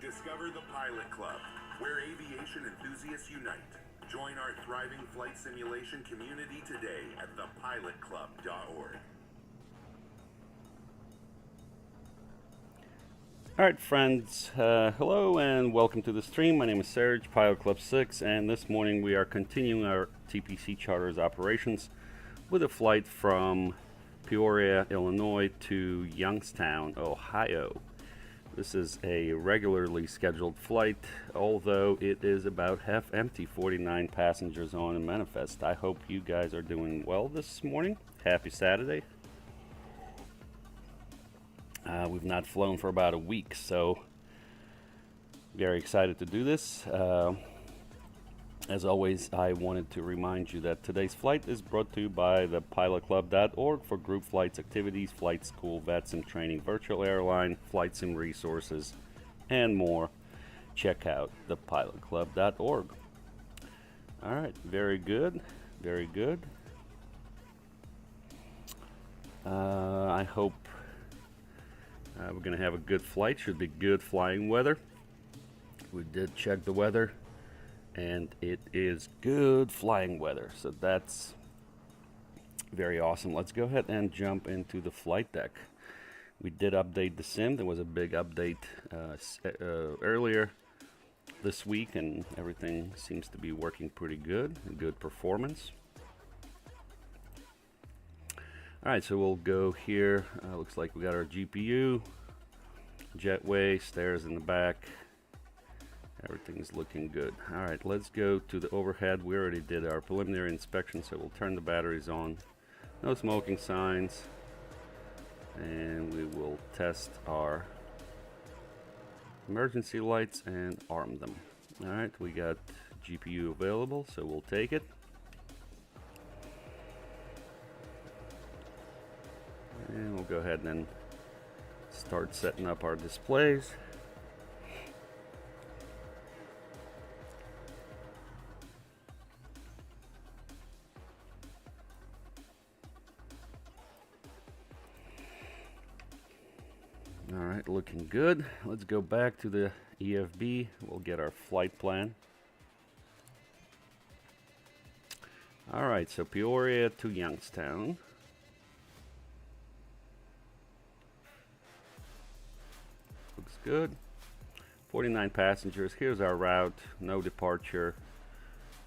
Discover the Pilot Club, where aviation enthusiasts unite. Join our thriving flight simulation community today at thepilotclub.org. Alright friends, hello and welcome to the stream. My name is Serge, Pilot Club 6, and this morning we are continuing our TPC charters operations with a flight from Peoria, Illinois to Youngstown, Ohio. This is a regularly scheduled flight, although it is about half empty, 49 passengers on a manifest. I hope you guys are doing well this morning. Happy Saturday. We've not flown for about a week, so very excited to do this. As always, I wanted to remind you that today's flight is brought to you by the pilotclub.org for group flights, activities, flight school, VATSIM training, virtual airline, flight sim resources, and more. Check out thepilotclub.org. All right, very good, very good. I hope we're going to have a good flight. Should be good flying weather. We did check the weather, and it is good flying weather, so that's very awesome. Let's go ahead and jump into the flight deck. We did update the sim. There was a big update earlier this week, and everything seems to be working pretty good. Good performance. Alright, so we'll go here. Looks like we got our GPU, jetway, stairs in the back. Everything's looking good. Alright, let's go to the overhead. We already did our preliminary inspection, so we'll turn the batteries on. No smoking signs. And we will test our emergency lights and arm them. Alright, we got GPU available, so we'll take it. And we'll go ahead and start setting up our displays. All right, looking good. Let's go back to the EFB. We'll get our flight plan. All right, so Peoria to Youngstown. Looks good. 49 passengers. Here's our route. No departure.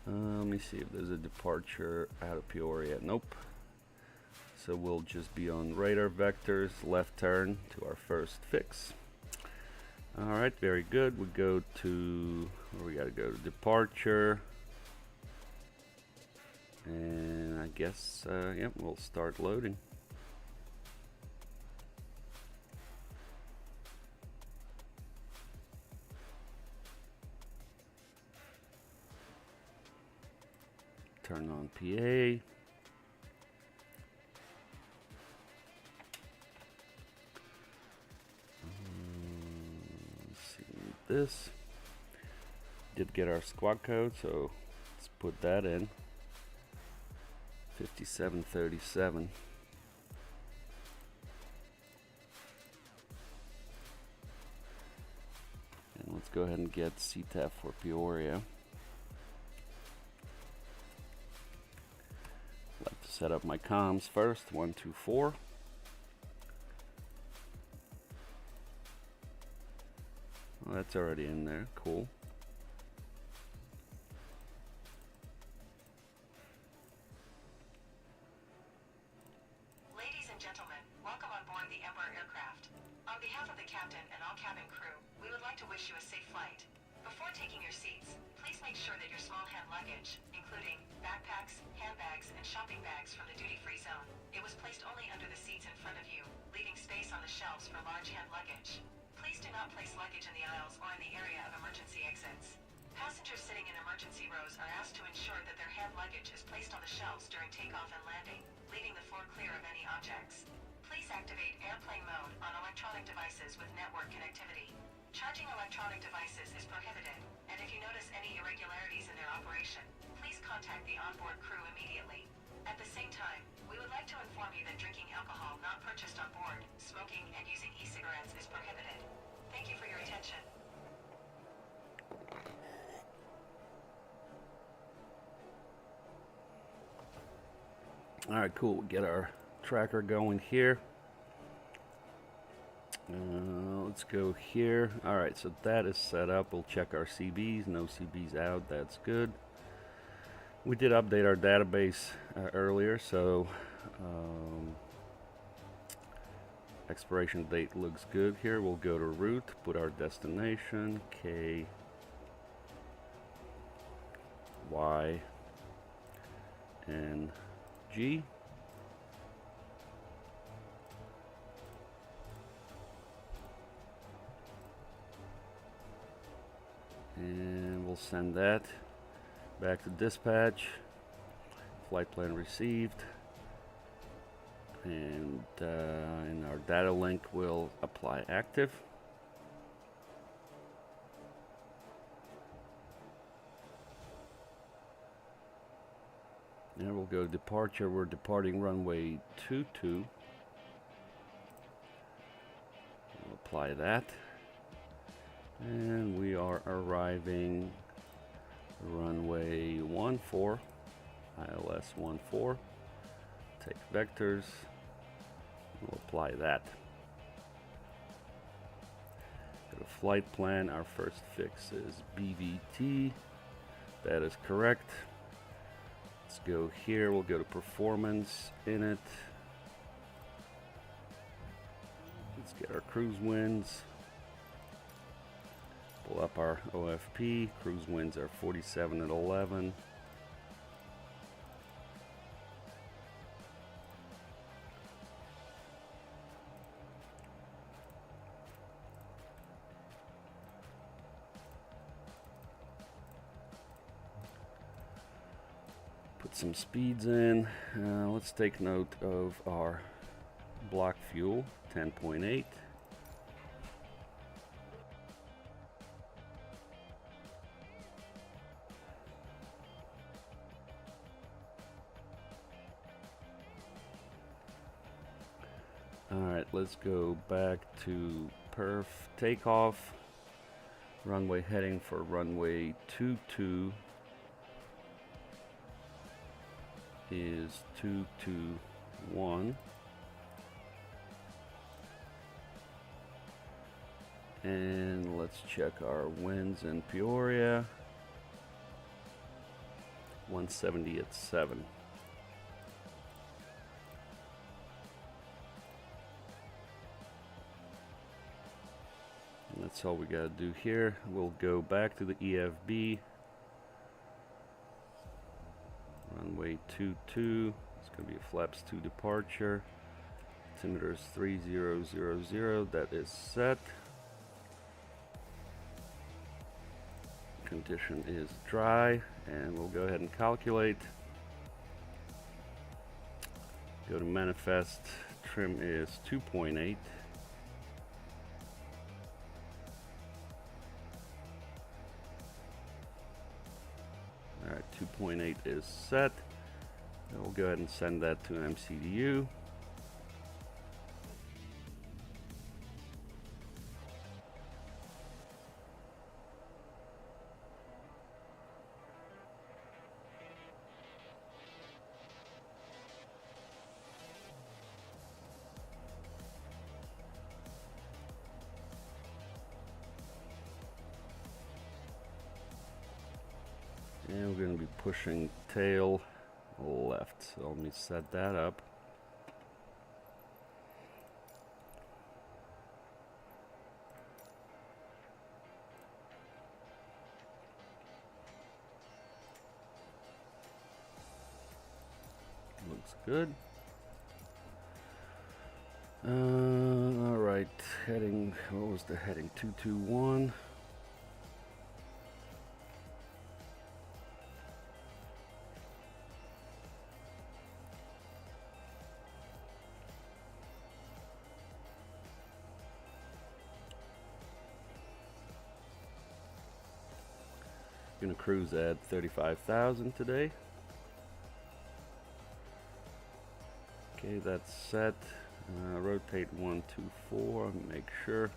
Let me see if there's a departure out of Peoria. Nope. So we'll just be on radar vectors, left turn to our first fix. Alright, very good. We go to, where we gotta go to departure. And I guess, yep, we'll start loading. Turn on PA. This did get our squawk code, so let's put that in. 5737. And let's go ahead and get CTAF for Peoria. I'd like to set up my comms first. 124. Well, that's already in there. Cool. Ladies and gentlemen, welcome on board the Embraer aircraft. On behalf of the captain and all cabin crew, we would like to wish you a safe flight. Before taking your seats, please make sure that your small hand luggage, including backpacks, handbags, and shopping bags from the duty-free zone, it was placed only under the seats in front of you, leaving space on the shelves for large hand luggage. Please do not place luggage in the aisles or in the area of emergency exits. Passengers sitting in emergency rows are asked to ensure that their hand luggage is placed on the shelves during takeoff and landing, leaving the floor clear of any objects. Please activate airplane mode on electronic devices with network connectivity. Charging electronic devices is prohibited, and if you notice any irregularities in their operation, please contact the onboard crew immediately. At the same time, we would like to inform you that drinking alcohol not purchased on board, smoking, and using e-cigarettes is prohibited. Thank you for your attention. Alright, cool. We'll get our tracker going here. Let's go here. Alright, so that is set up. We'll check our CBs. No CBs out. That's good. We did update our database earlier, so expiration date looks good here. We'll go to route, put our destination, K, Y, and G. And we'll send that back to dispatch. Flight plan received. And in our data link, we'll apply active. And we'll go departure. We're departing runway 22. We'll apply that. And we are arriving runway 14, ILS 14. Take vectors. We'll apply that. Go to flight plan. Our first fix is BVT. That is correct. Let's go here. We'll go to performance in it. Let's get our cruise winds. Pull up our OFP. Cruise winds are 47 at 11. Put some speeds in. Let's take note of our block fuel, 10.8. Alright, let's go back to perf takeoff. Runway heading for runway 22 is 221. And let's check our winds in Peoria. 170 at 7. That's all we gotta do here. We'll go back to the EFB. Runway 22. It's gonna be a flaps 2 departure. Altimeter is 3000. That is set. Condition is dry, and we'll go ahead and calculate. Go to manifest. Trim is 2.8. Alright, 2.8 is set. And we'll go ahead and send that to MCDU. And we're going to be pushing tail left. So let me set that up. Looks good. All right, heading, what was the heading? 221. Gonna cruise at 35,000 today. Okay, that's set. Rotate 124. Make sure.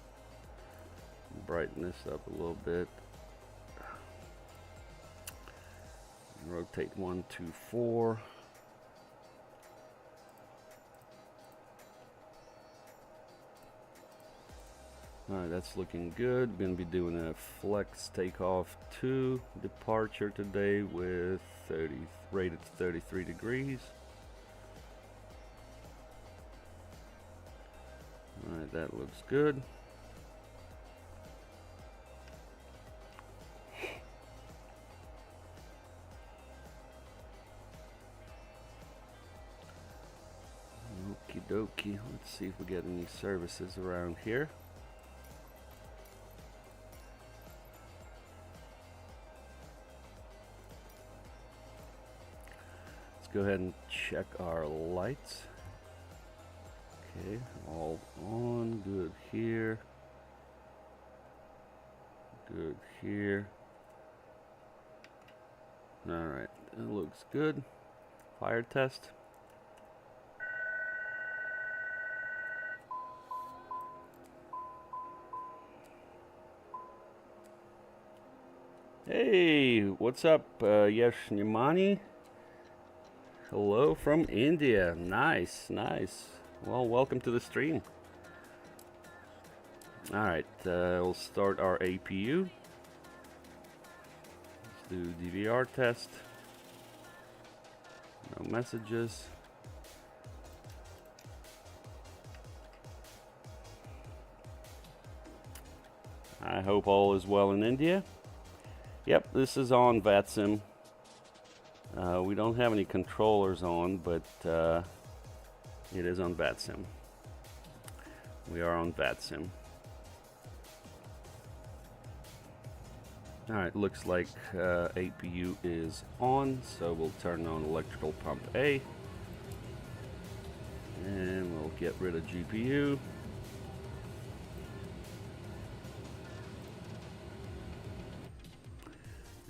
Brighten this up a little bit. Rotate 124. Alright, that's looking good. Gonna be doing a flex takeoff to departure today with rated 33 degrees. Alright, that looks good. Okie dokie. Let's see if we get any services around here. Let's go ahead and check our lights. Okay, all on. Good here. Good here. Alright, it looks good. Fire test. Hey, what's up, Yesh Nimani? Hello from India. Nice, nice. Well, welcome to the stream. Alright, we'll start our APU. Let's do DVR test. No messages. I hope all is well in India. Yep, this is on VATSIM. We don't have any controllers on, but it is on VATSIM. We are on VATSIM. Alright, looks like APU is on, so we'll turn on electrical pump A. And we'll get rid of GPU.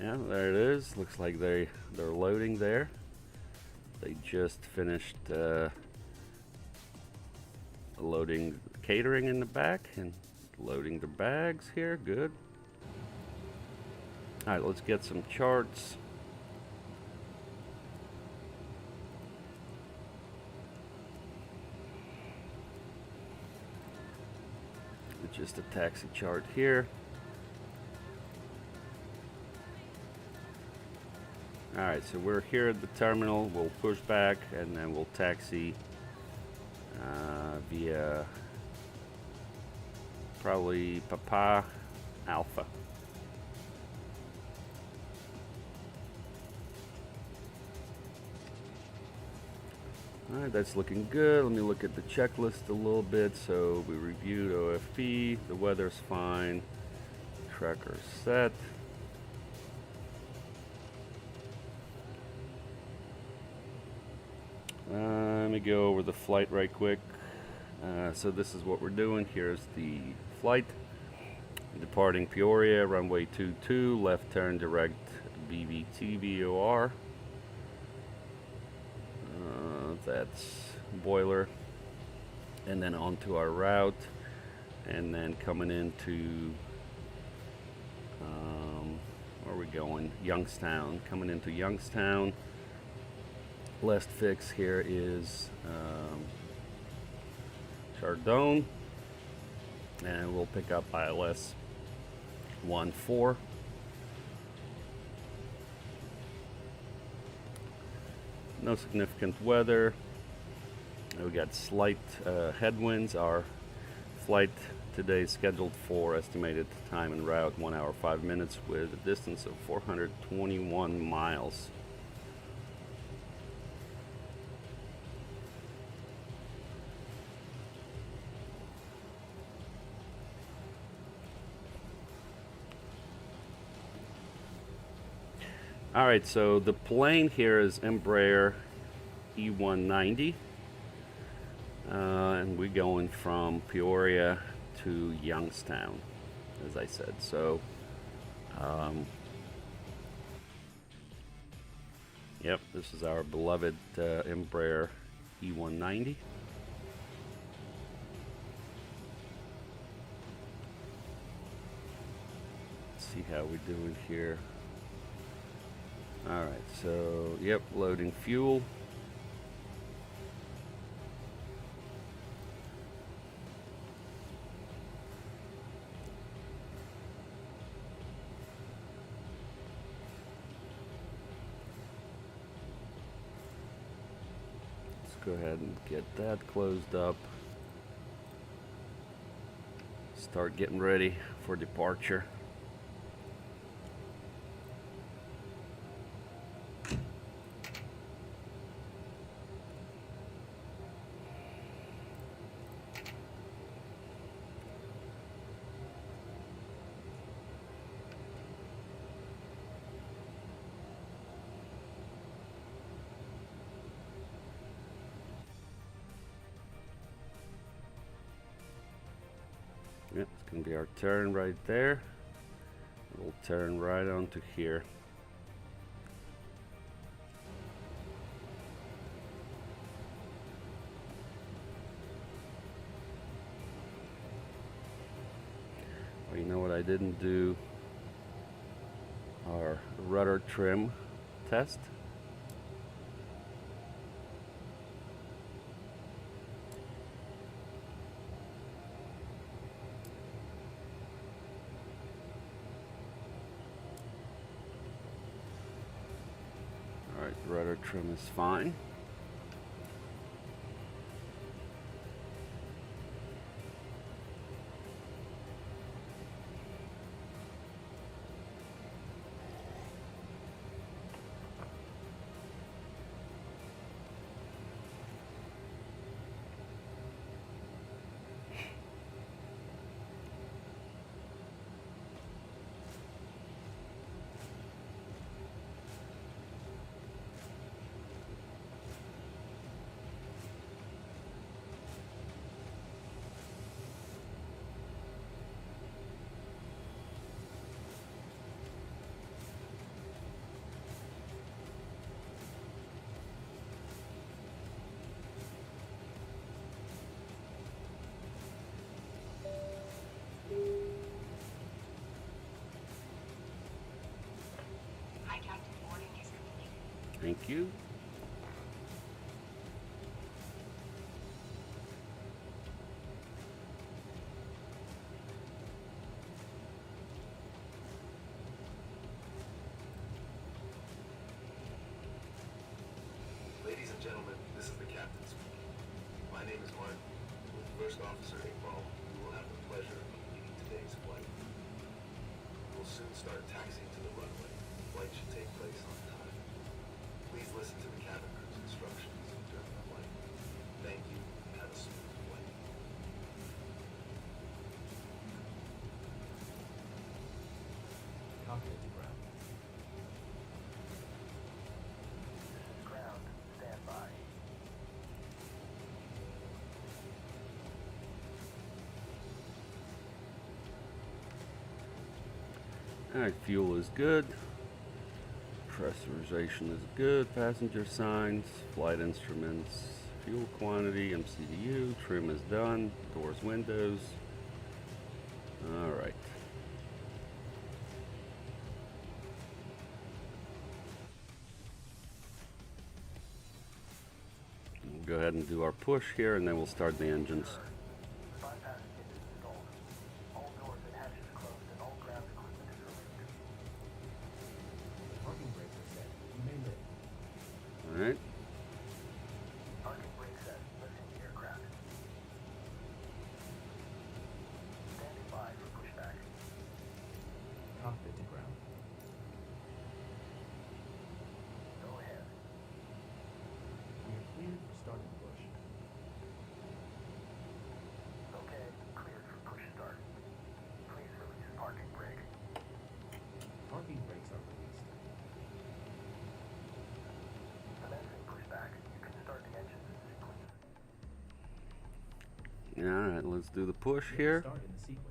Yeah, there it is. Looks like they're loading there. They just finished loading catering in the back and loading the bags here. Good. All right, let's get some charts. It's just a taxi chart here. Alright, so we're here at the terminal. We'll push back and then we'll taxi via probably Papa Alpha. Alright, that's looking good. Let me look at the checklist a little bit. So we reviewed OFP, the weather's fine, tracker's set. Let me go over the flight right quick. So this is what we're doing. Here's the flight. Departing Peoria, runway 22, left turn direct BVT VOR. That's boiler. And then onto our route. And then coming into, where are we going? Youngstown. Coming into Youngstown. Last fix here is Chardon, and we'll pick up ILS 14. No significant weather. We got slight headwinds. Our flight today is scheduled for estimated time en route 1 hour 5 minutes with a distance of 421 miles. Alright, so the plane here is Embraer E190. And we're going from Peoria to Youngstown, as I said. So, yep, this is our beloved Embraer E190. Let's see how we're doing here. Alright, so, yep, loading fuel. Go ahead and get that closed up. Start getting ready for departure. Yep, it's going to be our turn right there. We'll turn right onto here. Oh, you know what I didn't do? Our rudder trim test. Alright, rudder trim is fine. Hi, Captain. Boarding is complete. Thank you. Ladies and gentlemen, this is the captain speaking. My name is Martin. With First Officer Iqbal, we will have the pleasure of leading today's flight. We will soon start taxiing to the runway. Flight should take place on time. Please listen to the cabin crew's instructions during the flight. Thank you, and have a smooth flight. Cockpit to ground. Ground, stand by. Alright, fuel is good. Pressurization is good. Passenger signs, flight instruments, fuel quantity, MCDU, trim is done, doors, windows. Alright. We'll go ahead and do our push here and then we'll start the engines. Bypass kit is installed. All doors and hatches closed and all ground equipment is released. Parking brakes are set. You may lift. Alright. Parking brake set. Lifting the aircraft. Standing by for pushback. Cockpit to ground. Go ahead. We are cleared for starting push. Okay, cleared for push start. Please release parking brake. Parking brakes are released. Commencing pushback. You can start the engines in sequence. Alright, let's do the push Make a here. Start in the sequence.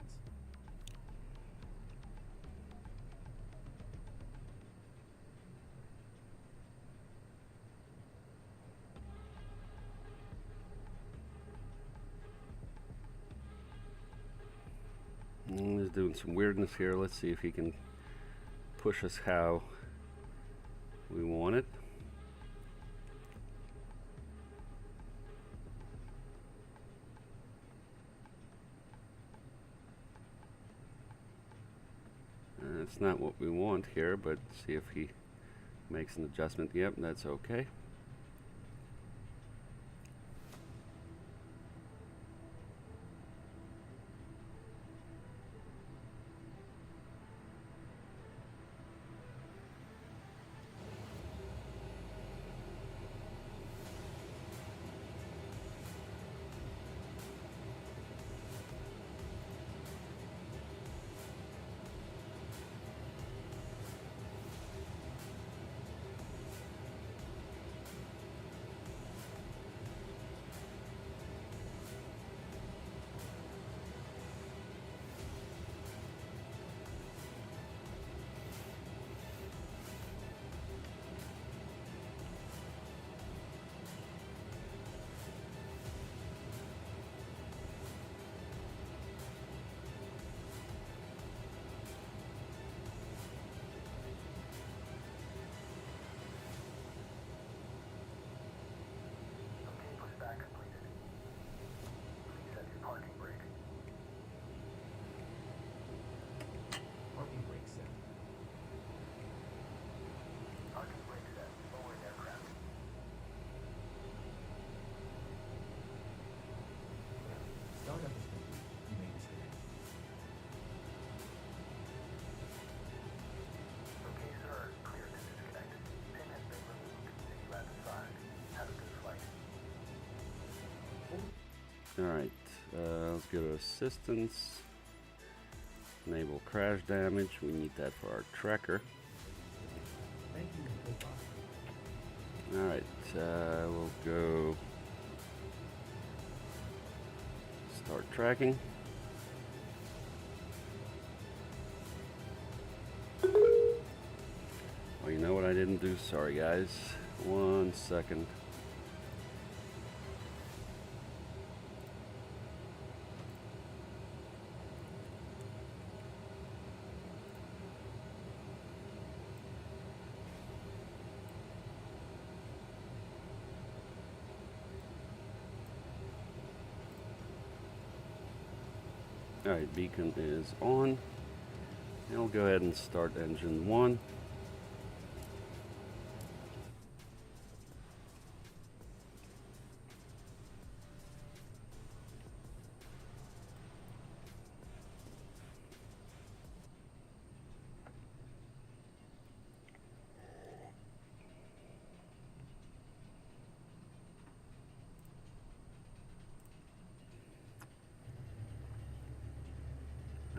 He's doing some weirdness here. Let's see if he can push us how we want it. It's not what we want here, but see if he makes an adjustment. Yep, that's okay. Alright, let's go to assistance. Enable crash damage. We need that for our tracker. Thank you. Goodbye. Alright, we'll go start tracking. Oh, you know what I didn't do? Sorry guys. 1 second. Alright, beacon is on. And I'll go ahead and start engine 1.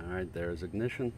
Alright, there's ignition.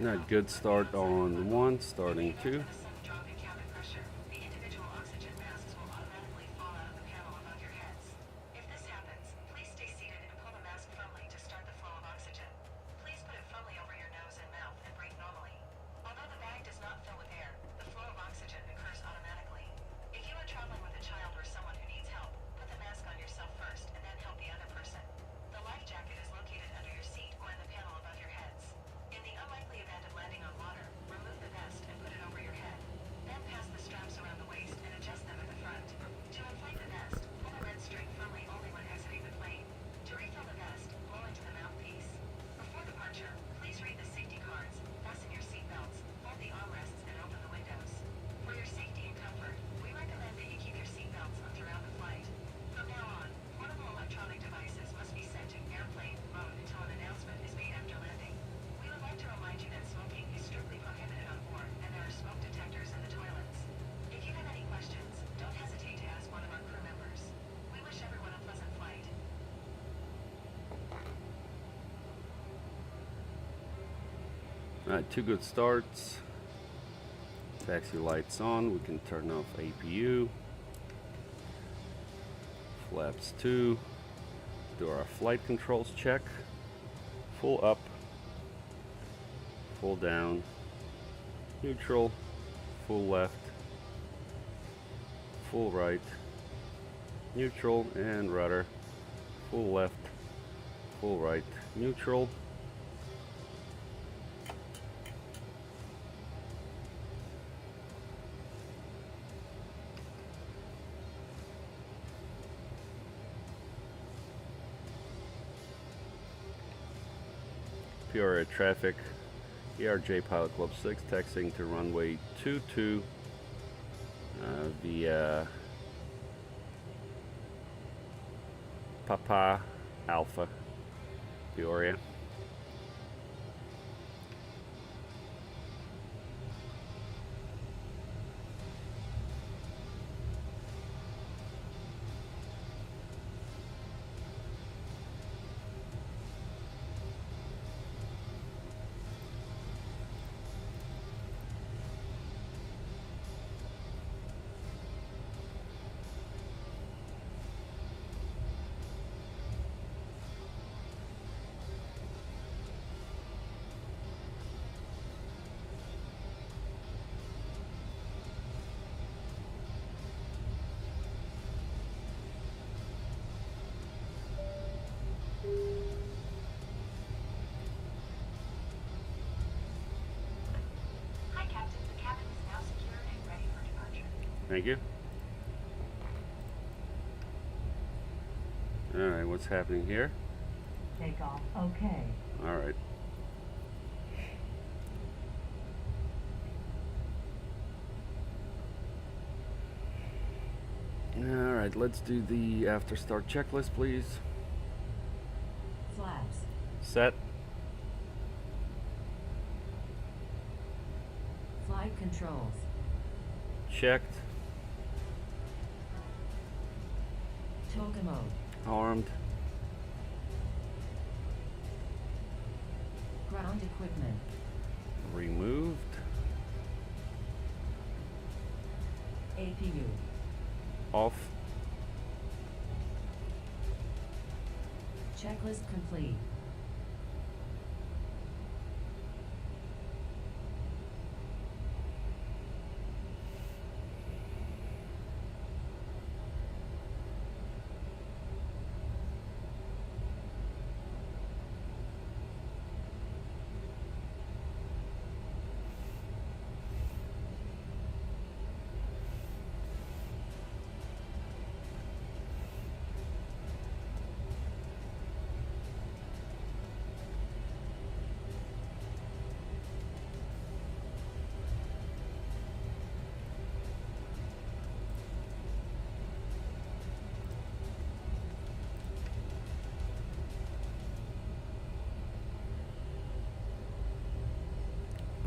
Not good start on 1, starting 2. Alright, 2 good starts. Taxi lights on. We can turn off APU. Flaps 2. Do our flight controls check. Full up. Full down. Neutral. Full left. Full right. Neutral and rudder. Full left. Full right. Neutral. Pure air traffic, ERJ Pilot Club 6, taxiing to runway 22 via Papa Alpha, Peoria. Thank you. Alright, what's happening here? Takeoff. Okay. Alright. Alright, let's do the after start checklist, please. Flaps. Set. Flight controls. Checked. Toga mode. Armed. Ground equipment. Removed. APU. Off. Checklist complete.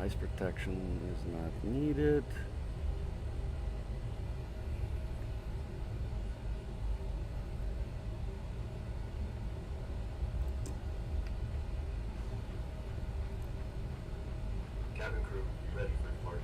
Ice protection is not needed. Cabin crew, ready for departure.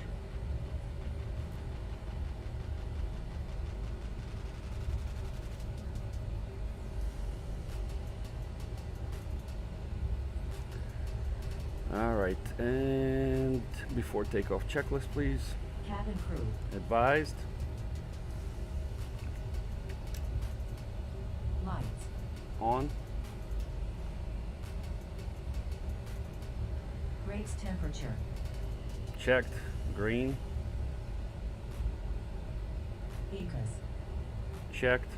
Alright, and before takeoff checklist, please. Cabin crew. Advised. Lights. On. Brakes temperature. Checked. Green. ECAS. Checked.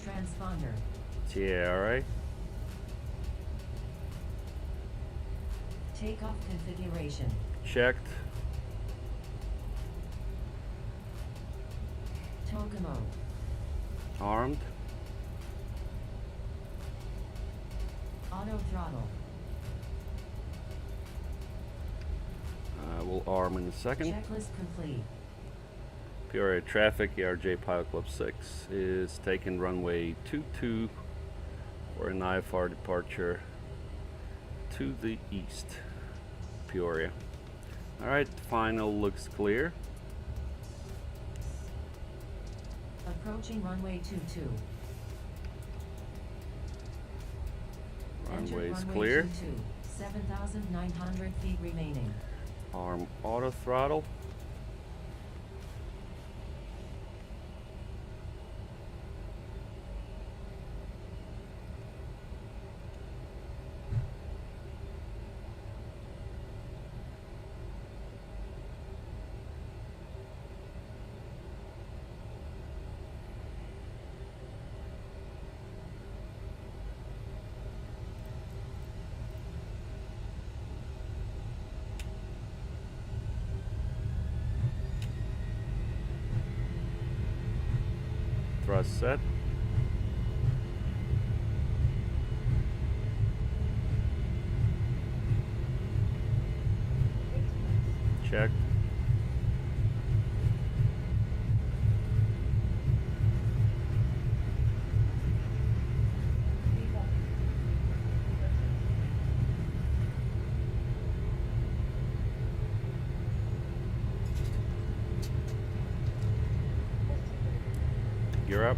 Transponder. TRA. Takeoff configuration. Checked. Toga mode. Armed. Auto throttle. We'll arm in a second. Checklist complete. Peoria traffic, ERJ Pilot Club 6 is taking runway 22 for an IFR departure to the east. Peoria. Alright, final looks clear. Approaching runway 22. Enter Runway is runway clear. 22. 7,900 feet remaining. Arm auto throttle. Thrust set. Checked. You're up.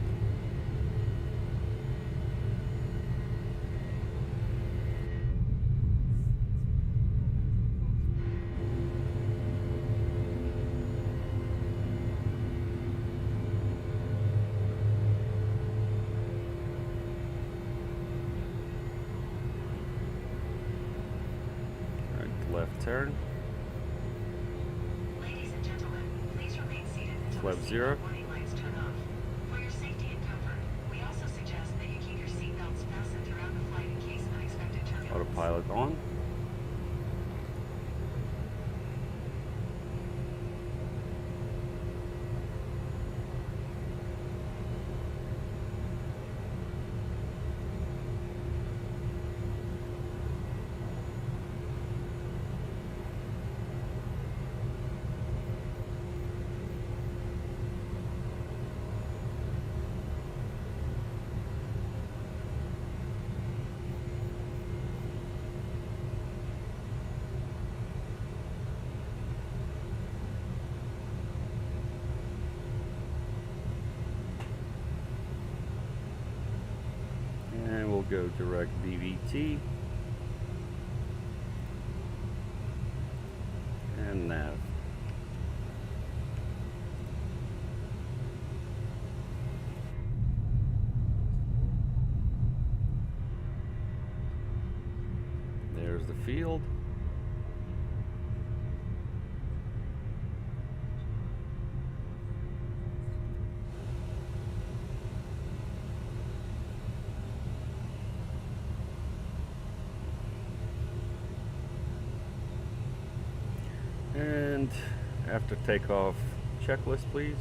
Right, left turn. left 0. Warning lights turn off. For your safety and comfort, we also suggest that you keep your seatbelts fastened throughout the flight in case of unexpected turbulence. Autopilot on. And we'll go direct DVT. And nav. There's the field. And after takeoff, checklist please.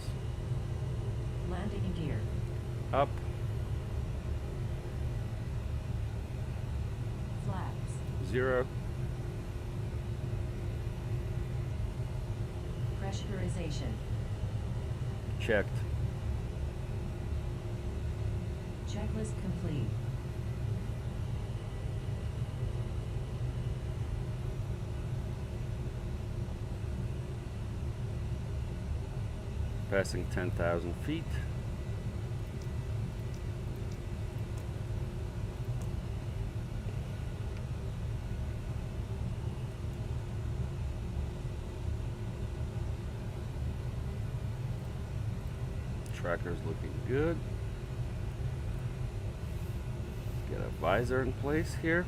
Landing gear. Up, Flaps. 0, Pressurization. checked. Checklist complete. Passing 10,000 feet. Tracker's looking good. Get a visor in place here.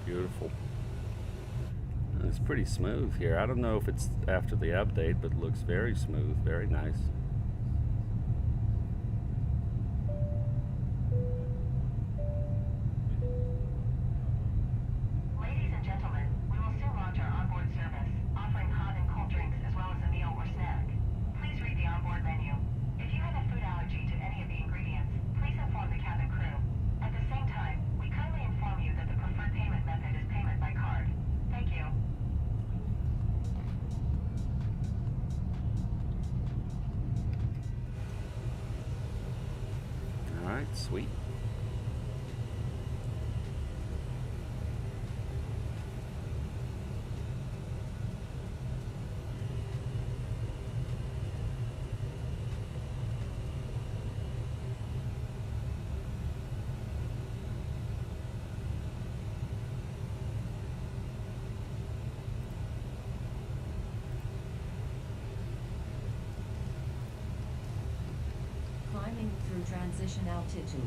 Beautiful. It's pretty smooth here. I don't know if it's after the update, but it looks very smooth, very nice. Ladies and gentlemen, we will soon launch our onboard service, offering hot and cold drinks as well as a meal or snack. Please read the onboard menu. If you have a food allergy to any of the ingredients, please inform the cabin crew. At the same time, we kindly inform you that the preferred payment method is payment by card. Thank you. All right, sweet. Climbing through transition altitude.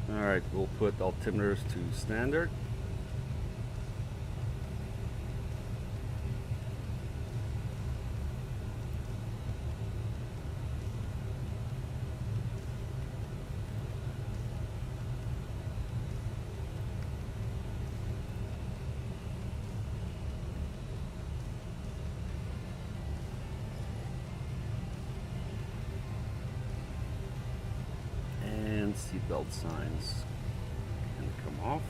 All right, we'll put altimeters to standard. And seatbelt signs can come off.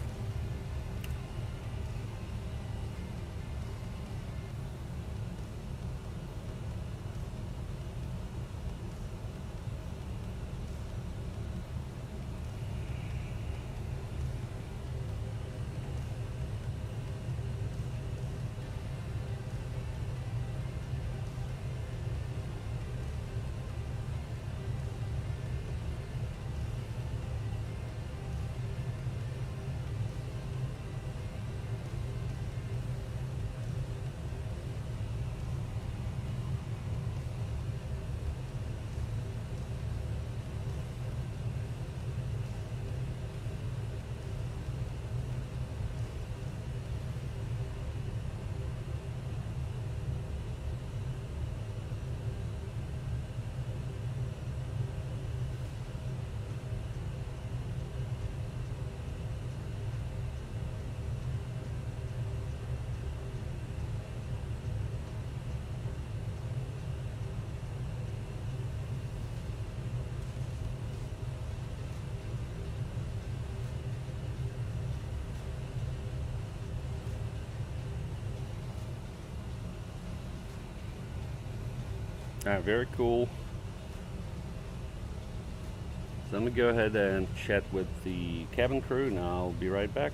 Very cool. So let me go ahead and chat with the cabin crew and I'll be right back.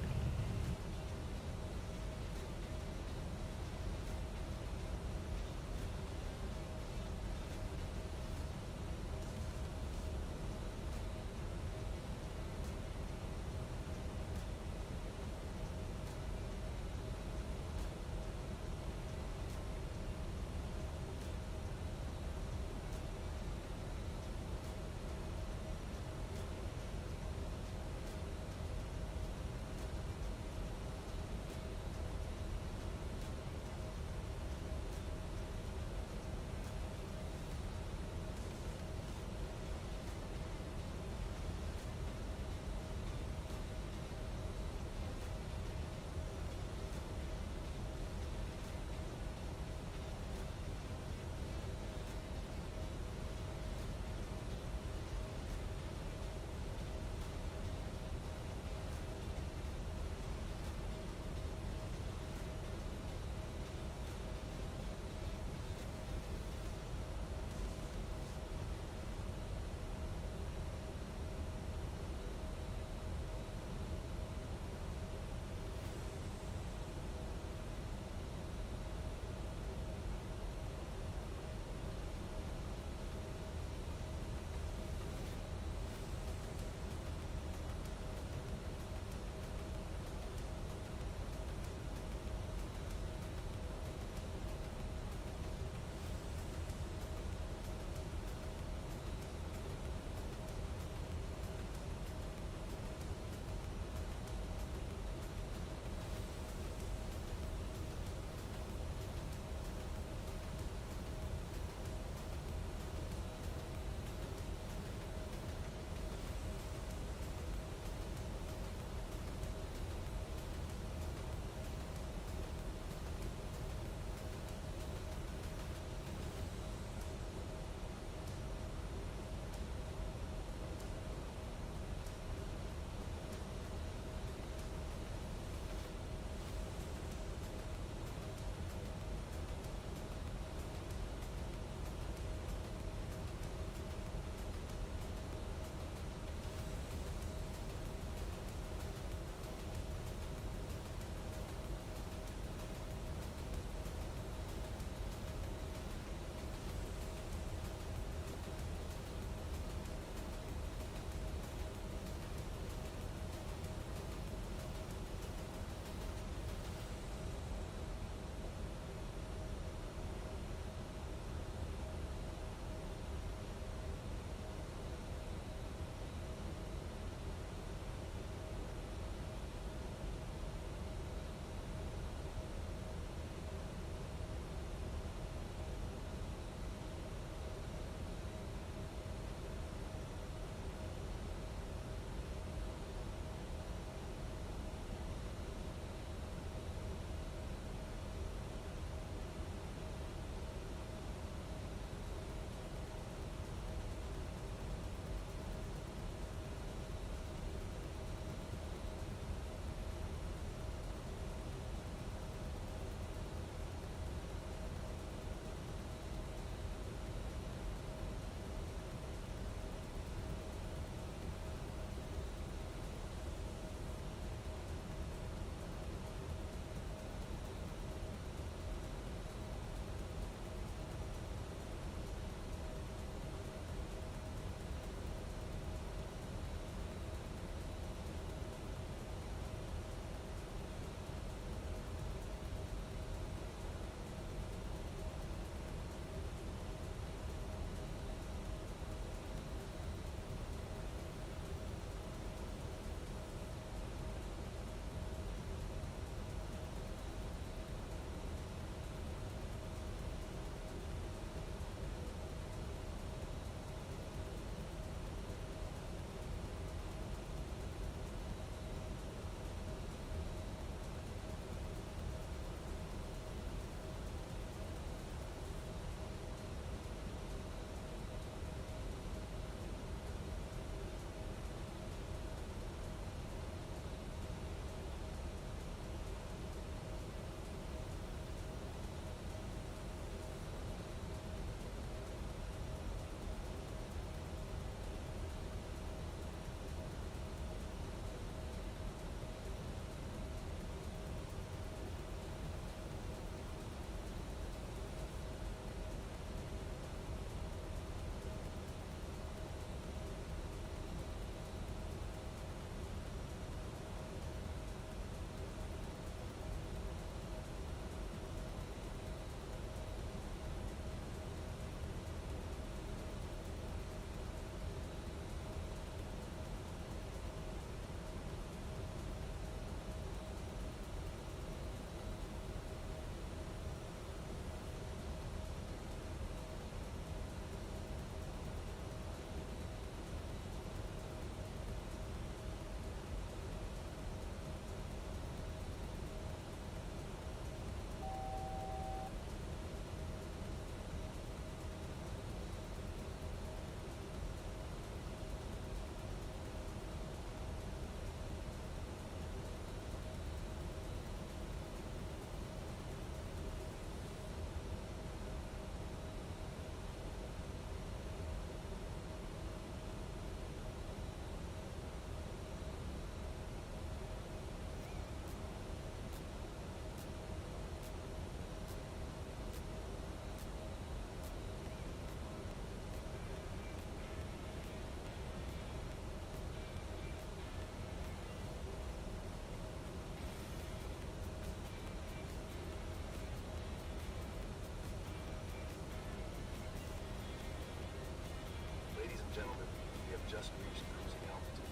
Gentlemen, we have just reached cruising altitude.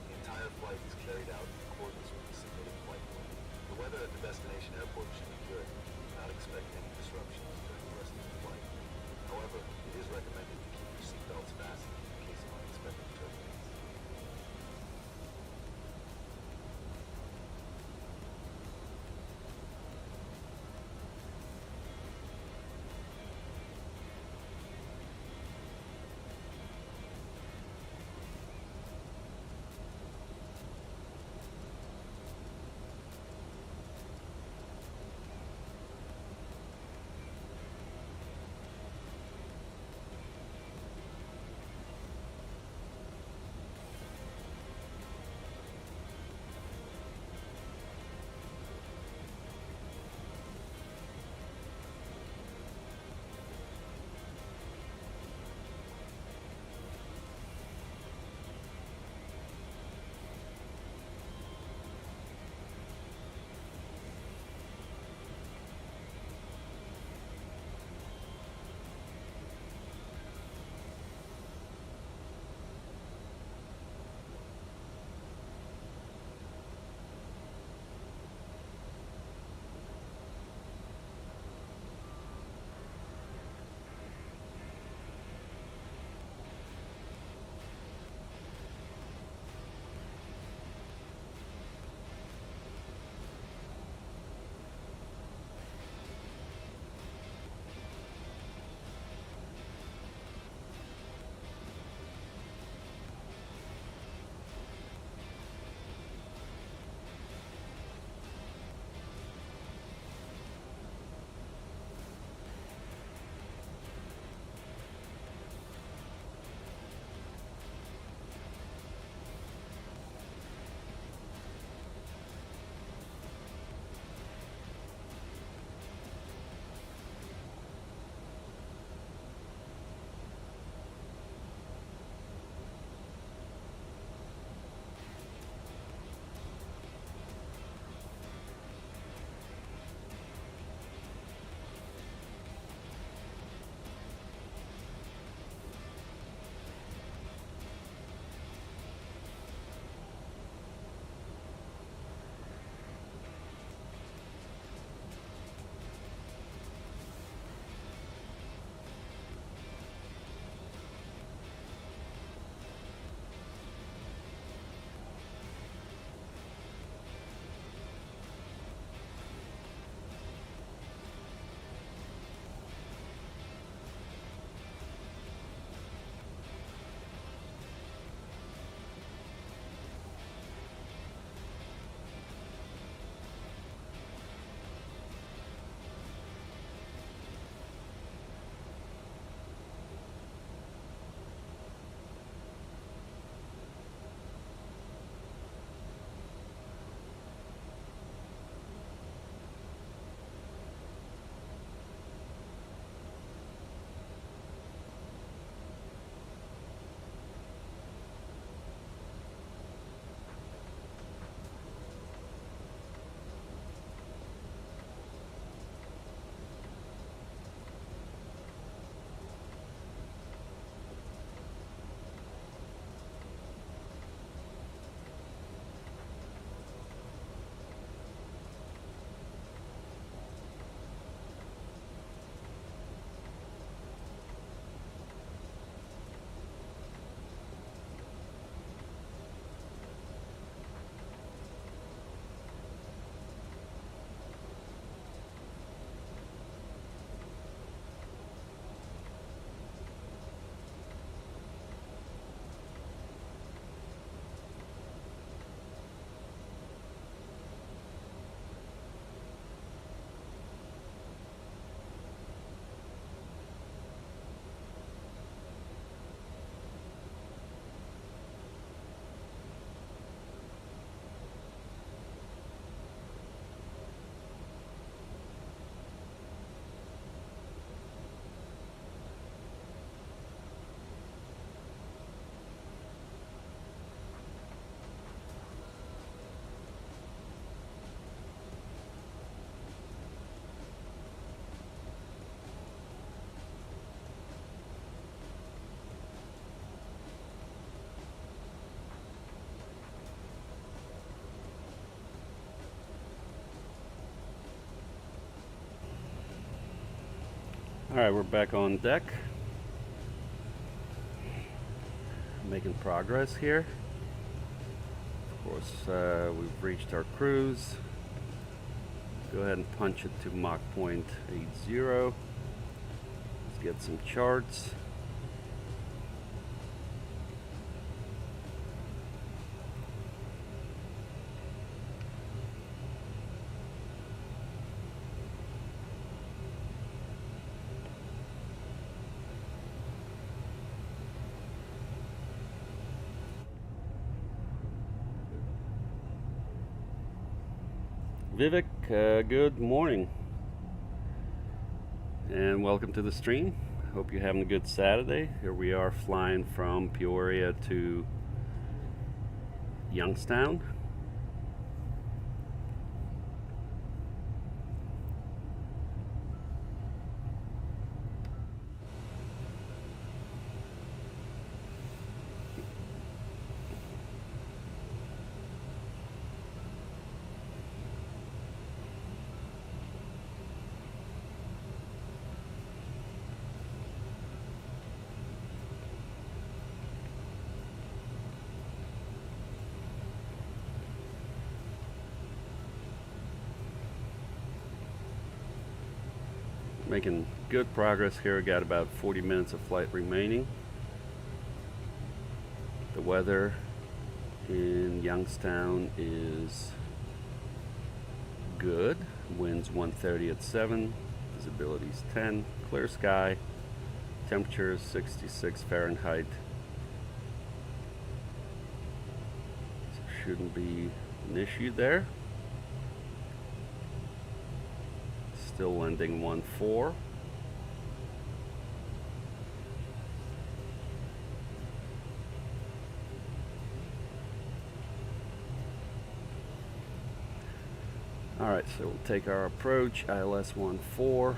The entire flight is carried out in accordance with the submitted flight plan. The weather at the destination airport should be good. Do not expect any disruptions during the rest of the flight. However, it is recommended to keep your seatbelts fastened in case of unexpected turbulence. Alright, we're back on deck. Making progress here. Of course, we've reached our cruise. Go ahead and punch it to Mach point 80. Let's get some charts. Vivek, good morning and welcome to the stream. Hope you're having a good Saturday. Here we are flying from Peoria to Youngstown. Making good progress here. Got about 40 minutes of flight remaining. The weather in Youngstown is good. Winds 130 at 7, visibility is 10, clear sky, temperature is 66 Fahrenheit. So shouldn't be an issue there. Still landing 1-4. Alright, so we'll take our approach, ILS 14.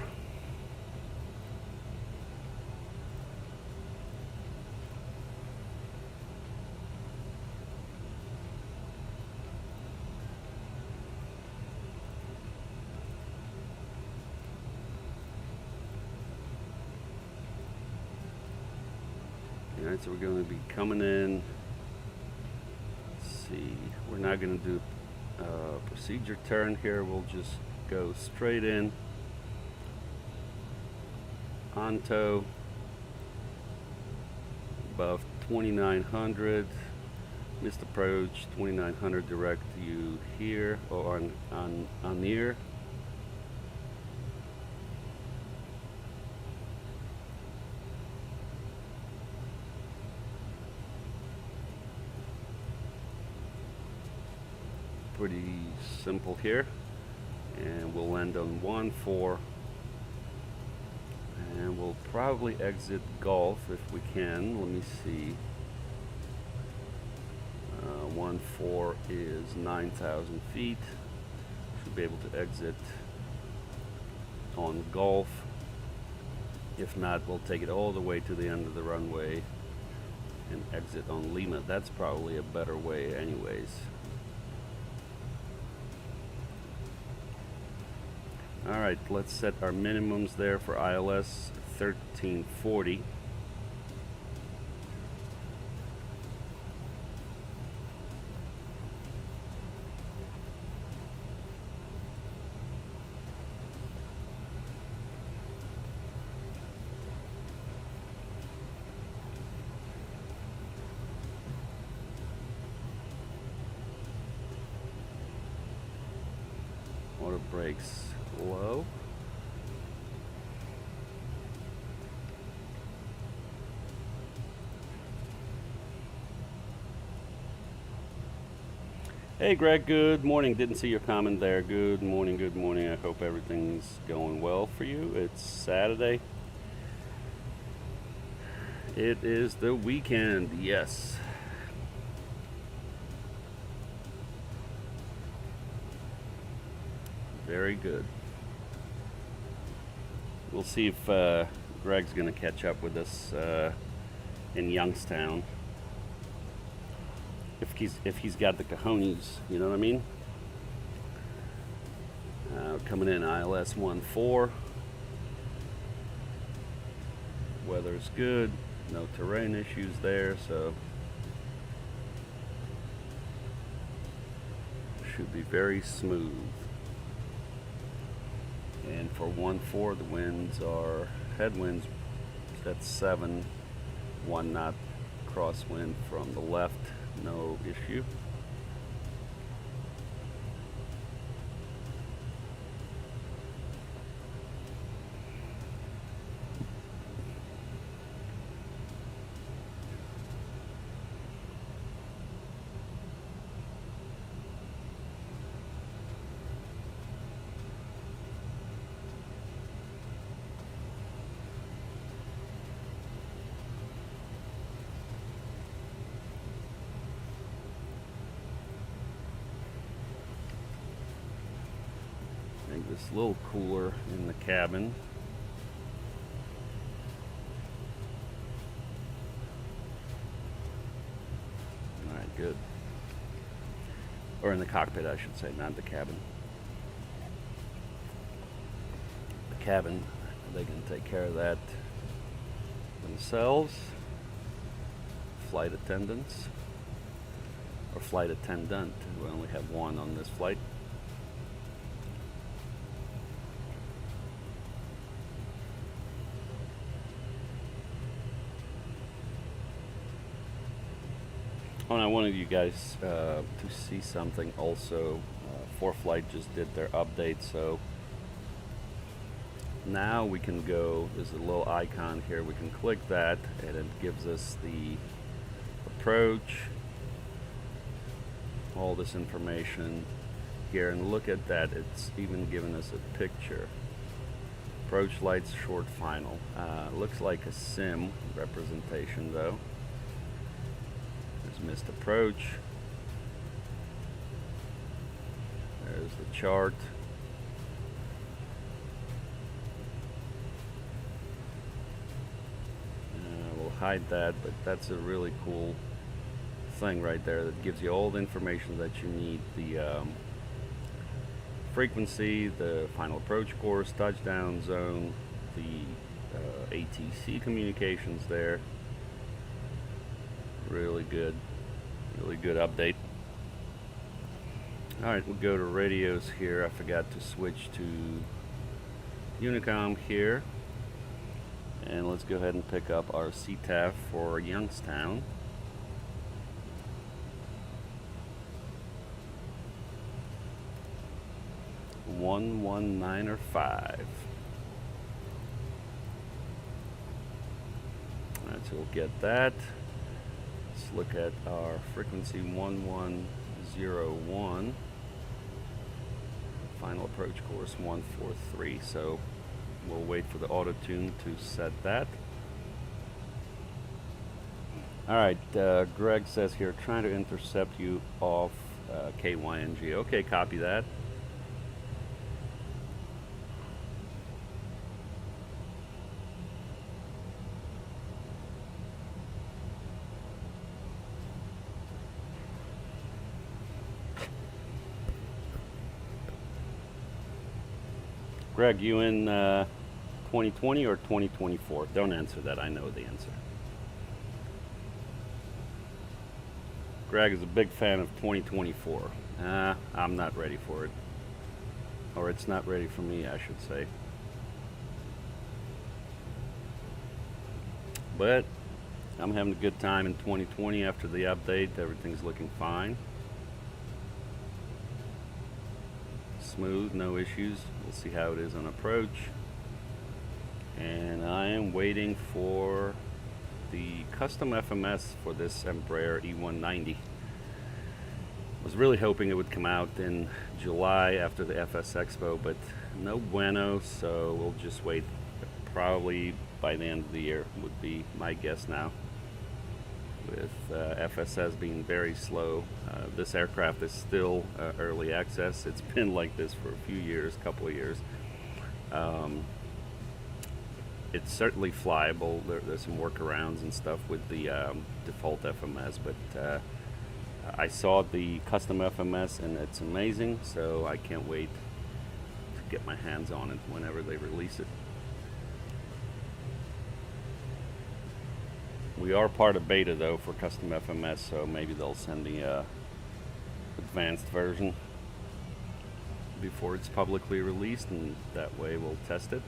Alright, so we're going to be coming in. Let's see, we're not going to do procedure turn here. We'll just go straight in on tow above 2900, missed approach 2900, direct you here or on near. Pretty simple here, and we'll land on 1-4, and we'll probably exit Gulf if we can. Let me see. 1-4 is 9,000 feet. Should be able to exit on Gulf. If not, we'll take it all the way to the end of the runway and exit on Lima. That's probably a better way anyways. Alright, let's set our minimums there for ILS 1340. Auto brakes low. Hey Greg, good morning. Didn't see your comment there. Good morning, good morning. I hope everything's going well for you. It's Saturday. It is the weekend, yes. Very good. We'll see if Greg's going to catch up with us in Youngstown. If he's got the cojones, you know what I mean? Coming in ILS 14. Weather's good, no terrain issues there, so should be very smooth. And for 1-4, the winds are headwinds at 7, 1 knot crosswind from the left, no issue. Make this a little cooler in the cabin. Alright, good. Or in the cockpit, I should say, not the cabin. The cabin, they can take care of that themselves. Flight attendants, or flight attendant. We only have one on this flight. Oh, and I wanted you guys to see something also. ForeFlight just did their update, so now we can go, there's a little icon here, we can click that and it gives us the approach, all this information here, and look at that, it's even given us a picture. Approach lights, short final. Looks like a sim representation though. There's missed approach. There's the chart. We'll hide that, but that's a really cool thing right there that gives you all the information that you need. The frequency, the final approach course, touchdown zone, the ATC communications there. Really good update. Alright, we'll go to radios here. I forgot to switch to Unicom here. And let's go ahead and pick up our CTAF for Youngstown. One 11905. Alright, so we'll get that. Let's look at our frequency 1101. Final approach course 143. So we'll wait for the auto tune to set that. Alright, Greg says here, trying to intercept you off KYNG. Okay, copy that. Greg, you in 2020 or 2024? Don't answer that. I know the answer. Greg is a big fan of 2024. I'm not ready for it. Or it's not ready for me, I should say. But I'm having a good time in 2020 after the update. Everything's looking fine. Smooth, no issues. We'll see how it is on approach. And I am waiting for the custom FMS for this Embraer E190. Was really hoping it would come out in July after the FS Expo, but no bueno, so we'll just wait. Probably by the end of the year would be my guess now. With FSS being very slow, this aircraft is still early access. It's been like this for a few years, couple of years. It's certainly flyable. There's some workarounds and stuff with the default FMS, but I saw the custom FMS and it's amazing, so I can't wait to get my hands on it whenever they release it. We are part of beta though for custom FMS, so maybe they'll send me a advanced version before it's publicly released, and that way we'll test it.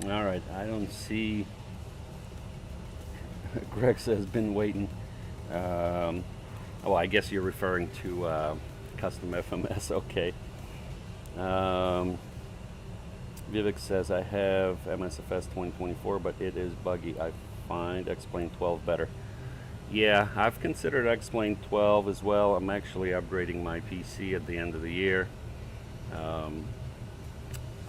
All right, I don't see. Greg says been waiting. Oh, I guess you're referring to custom FMS. Okay. Vivek says I have MSFS2024, but it is buggy. I find X-Plane 12 better. Yeah, I've considered X-Plane 12 as well. I'm actually upgrading my PC at the end of the year.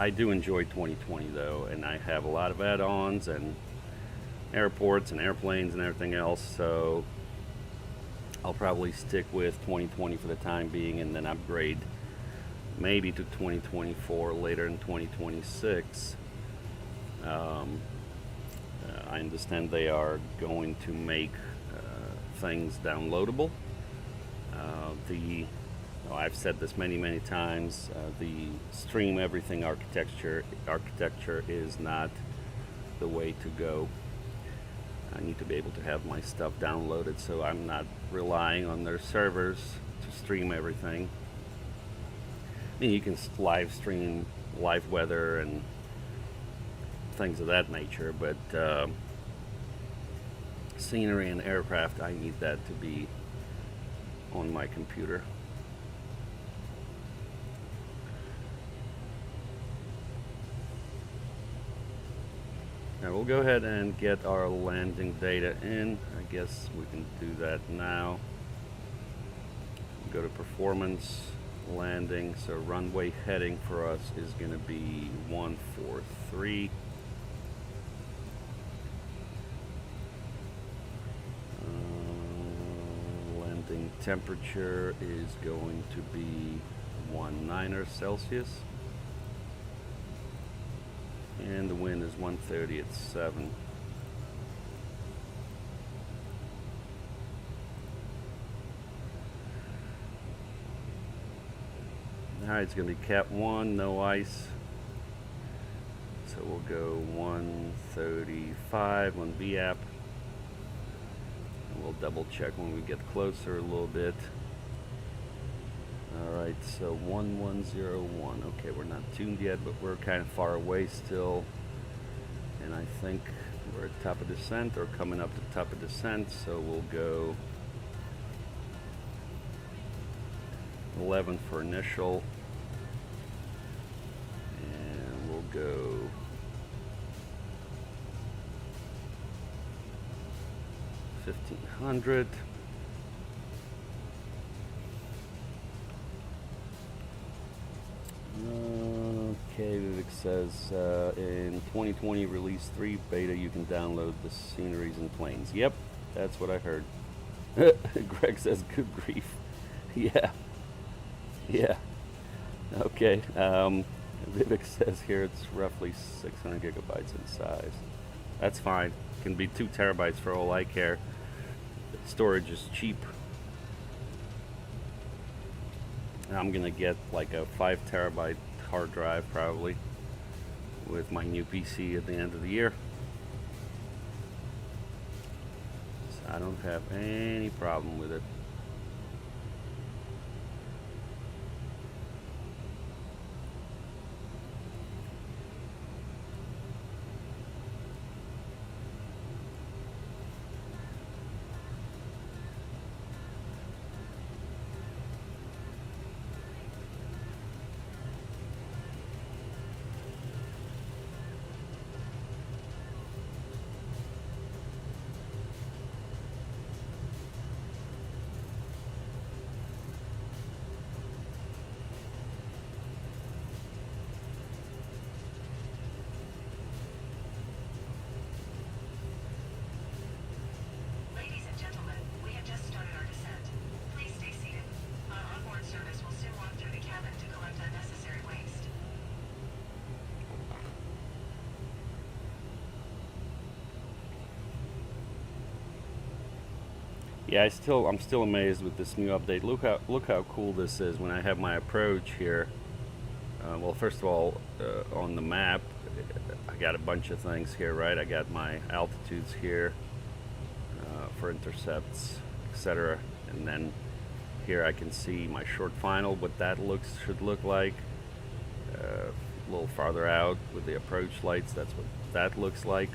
I do enjoy 2020 though, and I have a lot of add-ons and airports and airplanes and everything else, so I'll probably stick with 2020 for the time being and then upgrade maybe to 2024 later in 2026. I understand they are going to make things downloadable. I've said this many times, the stream everything architecture is not the way to go. I need to be able to have my stuff downloaded, so I'm not relying on their servers to stream everything. I mean, you can live stream live weather and things of that nature, but scenery and aircraft, I need that to be on my computer. Now we'll go ahead and get our landing data in. I guess we can do that now. Go to performance, landing. So runway heading for us is going to be 143. Landing temperature is going to be 19 Celsius. And the wind is 130 at 7. Alright, it's going to be Cat 1, no ice. So we'll go 135 on VAP. And we'll double check when we get closer a little bit. Alright, so 1101. Okay, we're not tuned yet, but we're kind of far away still. And I think we're at top of descent or coming up to top of descent, so we'll go 11 for initial. And we'll go 1500. Okay, Vivek says in 2020 release 3 beta you can download the sceneries and planes. Yep, that's what I heard. Greg says good grief. Yeah. Okay. Vivek says here it's roughly 600 gigabytes in size. That's fine. It can be 2 terabytes for all I care. Storage is cheap. I'm gonna get like a 5 terabyte hard drive probably with my new PC at the end of the year. So I don't have any problem with it. Ladies and gentlemen, we have just started our descent. Please stay seated. Our onboard service will soon walk through the cabin to collect unnecessary waste. Yeah, I'm still amazed with this new update. Look how cool this is when I have my approach here. Well, first of all, on the map, I got a bunch of things here, right? I got my altitudes here for intercepts, etc. And then here I can see my short final, what that should look like. A little farther out with the approach lights, that's what that looks like.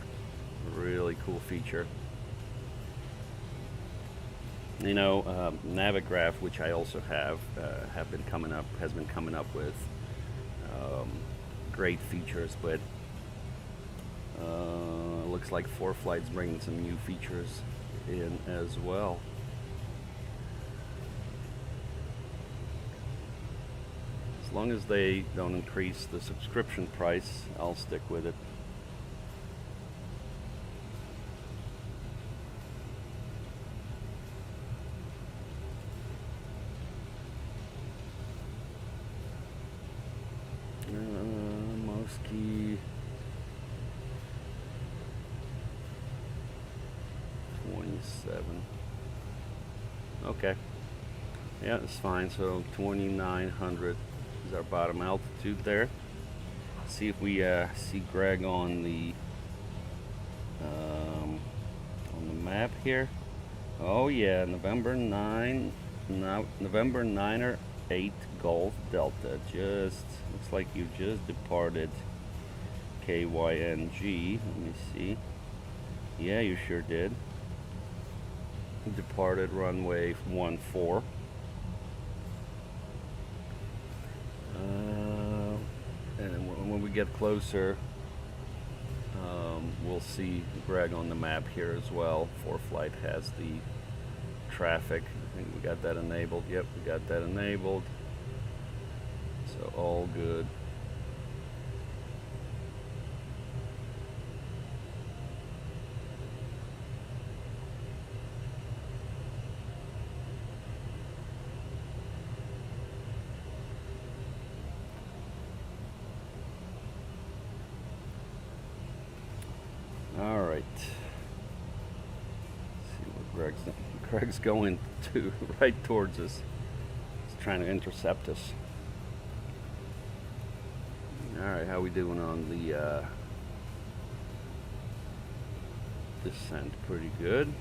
Really cool feature. You know, Navigraph, which I also has been coming up with great features, but looks like ForeFlight's bringing some new features in as well. As long as they don't increase the subscription price, I'll stick with it. Mosky 27. Okay. Yeah, it's fine. So 2,900 is our bottom altitude there. Let's see if we see Greg on the map here. Oh yeah, November 9 or 8 Golf Delta. Just looks like you just departed KYNG. Let me see. Yeah, you sure did. Departed runway 14. And when we get closer, we'll see Greg on the map here as well. ForeFlight has the traffic. I think we got that enabled. Yep, we got that enabled. So all good. All right. Let's see where Greg's going to, right towards us. He's trying to intercept us. All right, how we doing on the descent? Pretty good.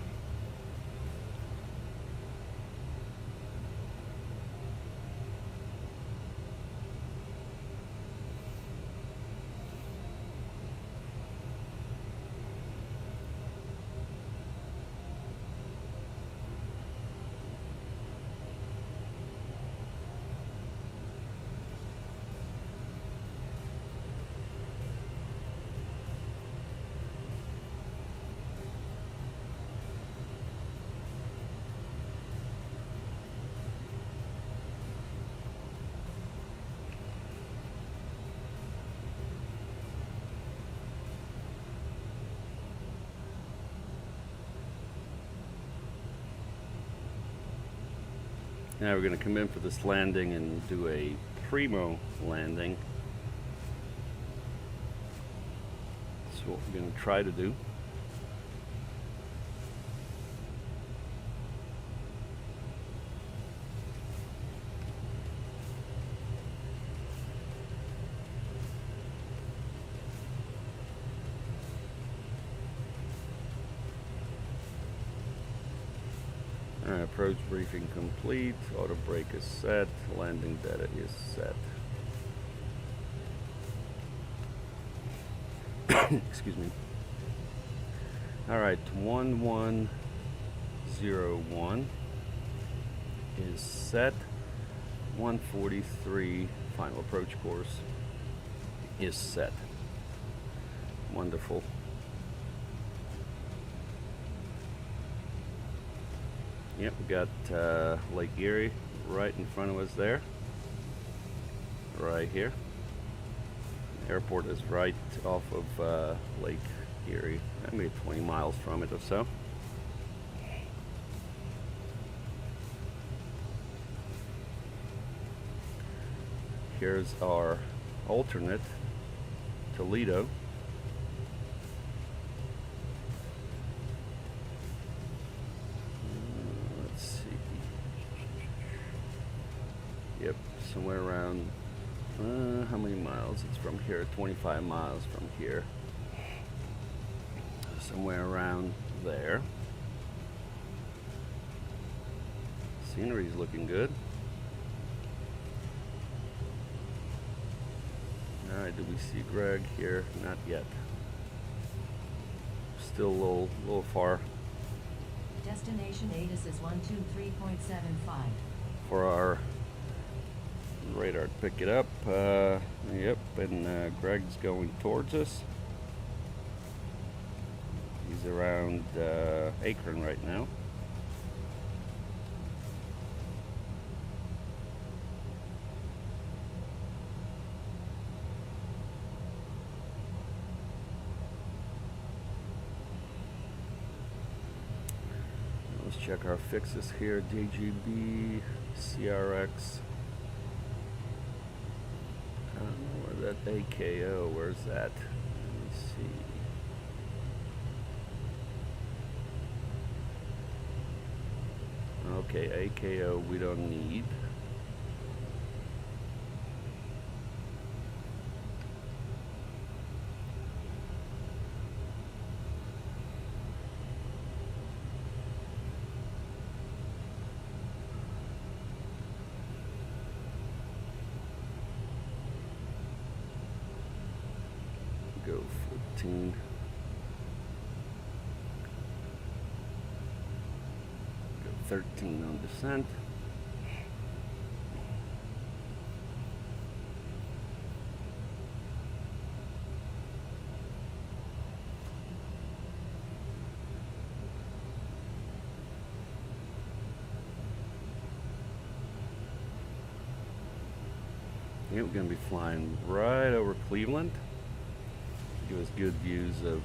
Now we're going to come in for this landing and do a primo landing. That's what we're going to try to do. Approach briefing complete, auto brake is set, landing data is set. Excuse me. Alright, 1101 is set. 143 final approach course is set. Wonderful. Yep, we got Lake Erie right in front of us there. Right here. The airport is right off of Lake Erie. Maybe 20 miles from it or so. Here's our alternate, Toledo. Yep, somewhere around, how many miles? It's from here, 25 miles from here. Somewhere around there. Scenery's looking good. Alright, do we see Greg here? Not yet. Still a little far. Destination ATIS is 123.75. For our radar to pick it up. Yep, and Greg's going towards us. He's around Akron right now. Let's check our fixes here. JGB, CRX. I don't know where that AKO, where's that? Let me see. Okay, AKO we don't need. Go 14. Go 13 on descent. Yeah, we're going to be flying right over Cleveland. Give us good views of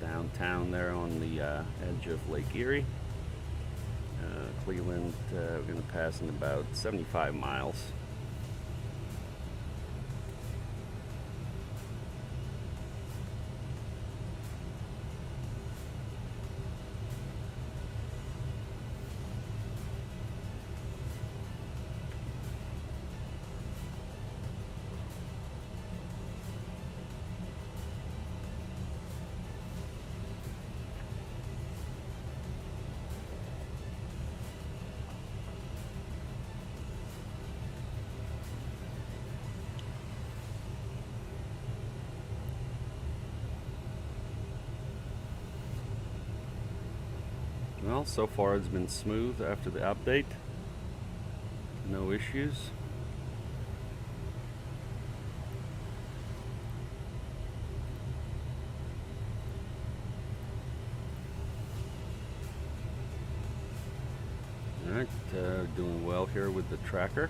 downtown there on the edge of Lake Erie. Cleveland, we're going to pass in about 75 miles. Well, so far it's been smooth after the update. No issues. Alright, doing well here with the tracker.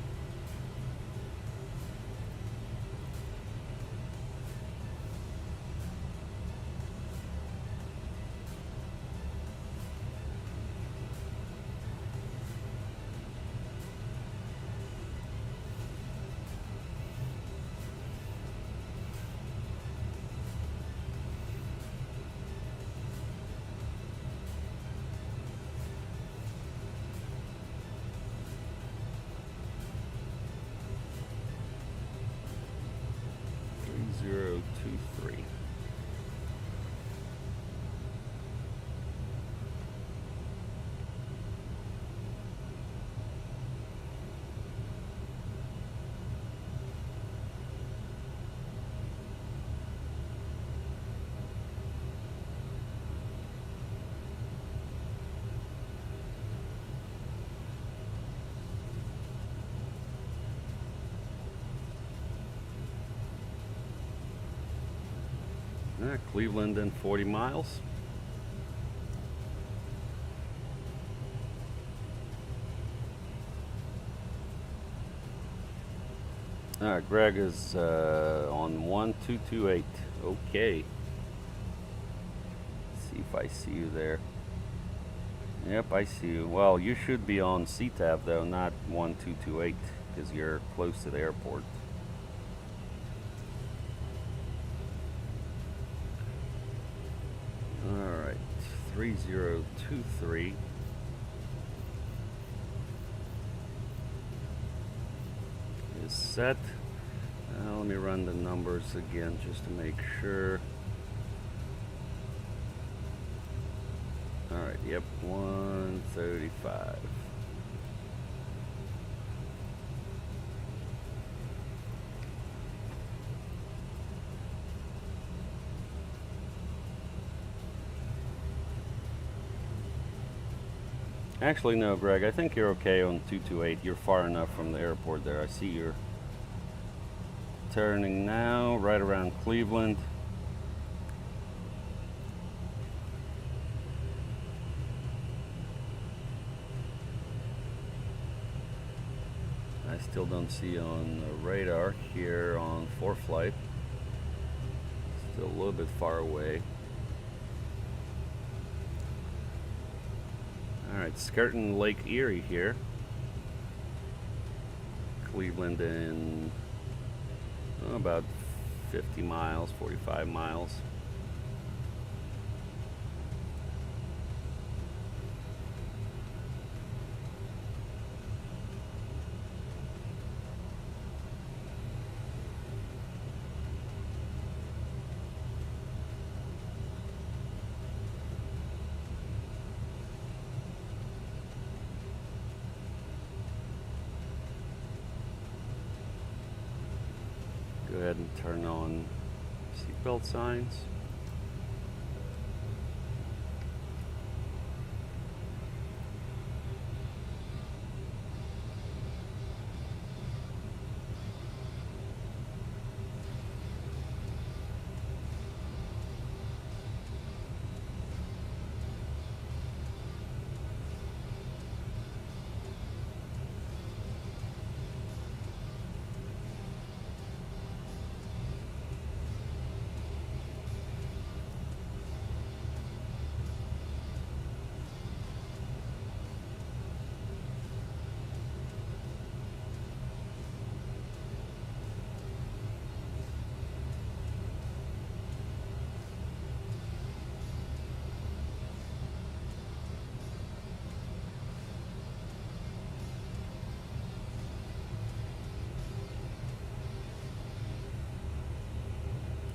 Cleveland in 40 miles. Alright, Greg is on 1228. Okay. Let's see if I see you there. Yep, I see you. Well, you should be on CTAB though, not 1228, because you're close to the airport. Alright, 3023. Is set. Let me run the numbers again just to make sure. Alright, yep, 135. Actually, no, Greg, I think you're okay on 228. You're far enough from the airport there. I see you're turning now, right around Cleveland. I still don't see on the radar here on ForeFlight. Still a little bit far away. Alright, skirting Lake Erie here. Cleveland in about 50 miles, 45 miles. Go ahead and turn on seatbelt signs.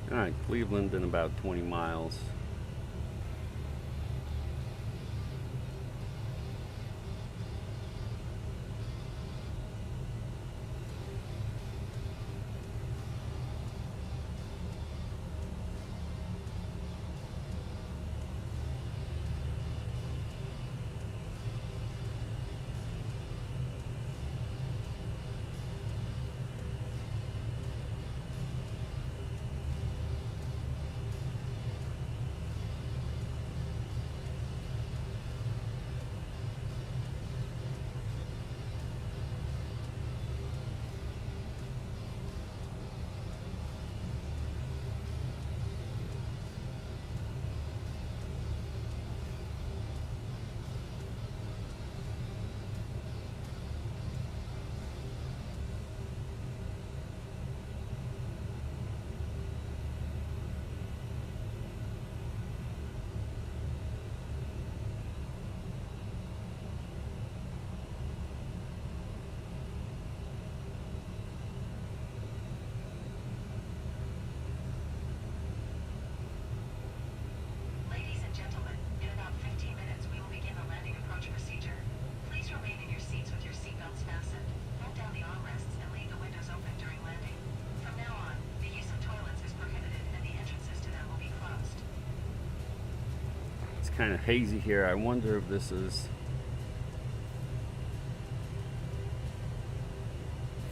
Alright, Cleveland in about 20 miles. Ladies and gentlemen, in about 15 minutes we will begin the landing approach procedure. Please remain in your seats with your seatbelts fastened. Hold down the armrests and leave the windows open during landing. From now on, the use of toilets is prohibited and the entrances to them will be closed. It's kind of hazy here. I wonder if this is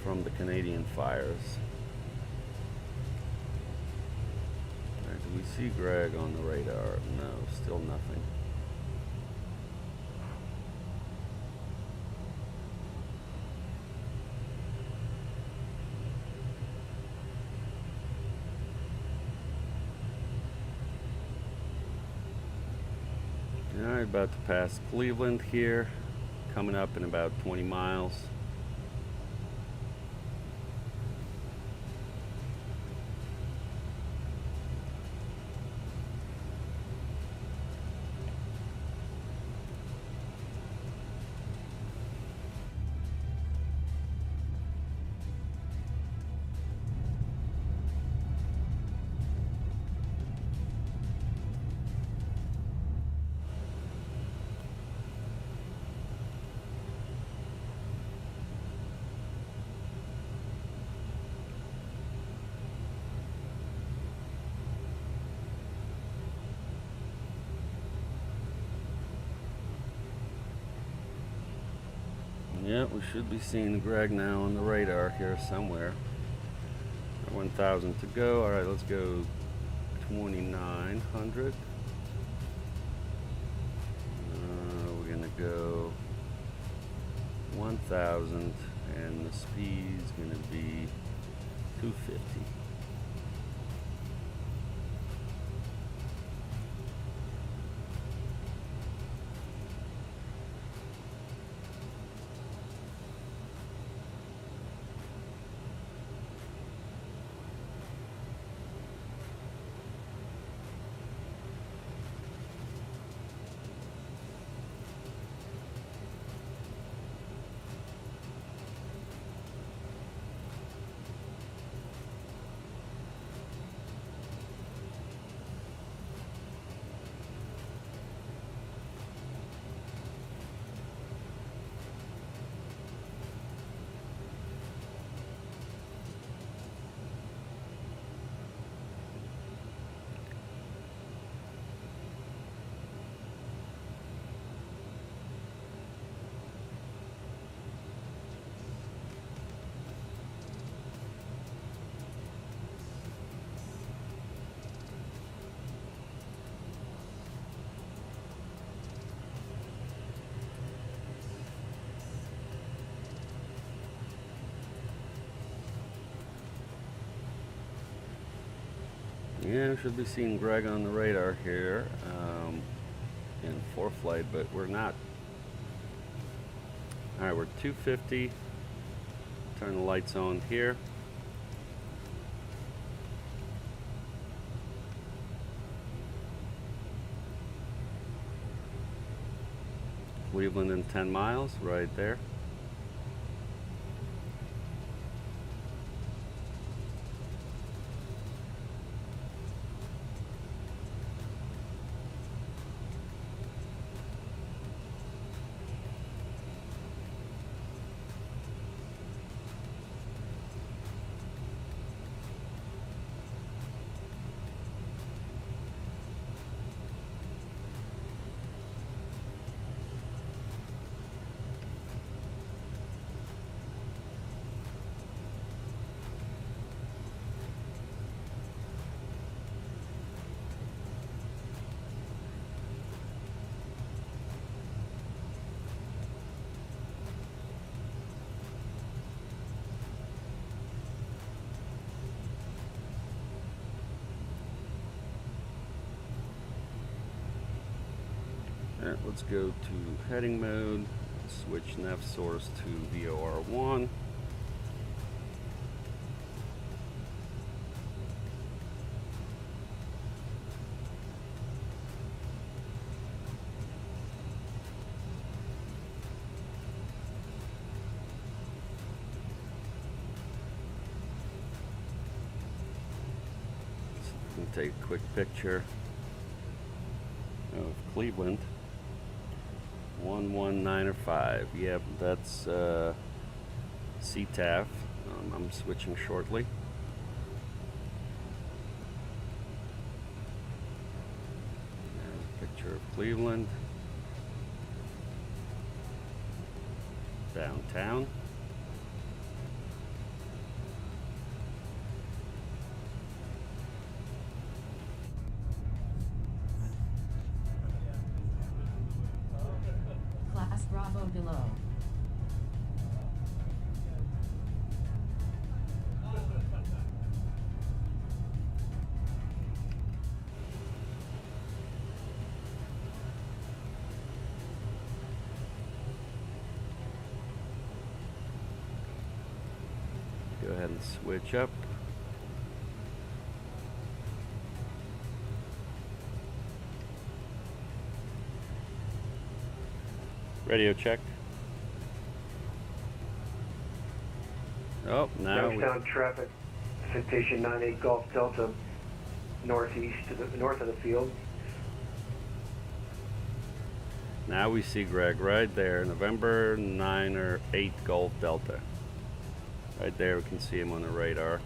from the Canadian fires. There's we see drag on the radar? No, still nothing. Alright, about to pass Cleveland here, coming up in about 20 miles. Yeah, we should be seeing the drag now on the radar here somewhere. 1,000 to go. Alright, let's go 2,900. We're gonna go 1,000 and the speed's gonna be 250. Yeah, should be seeing drag on the radar here in ForeFlight, but we're not. Alright, we're 250. Turn the lights on here. Cleveland in 10 miles, right there. Alright, let's go to heading mode, switch nav source to VOR1. Take a quick picture of Cleveland. 11905. Yep, that's CTAF. I'm switching shortly. There's a picture of Cleveland. Downtown. Bravo below. Go ahead and switch up. Radio check. Oh, now Youngstown traffic, citation 98 Golf Delta, northeast to the north of the field. now we see Greg right there, November 9 or 8 Golf Delta. Right there, we can see him on the radar.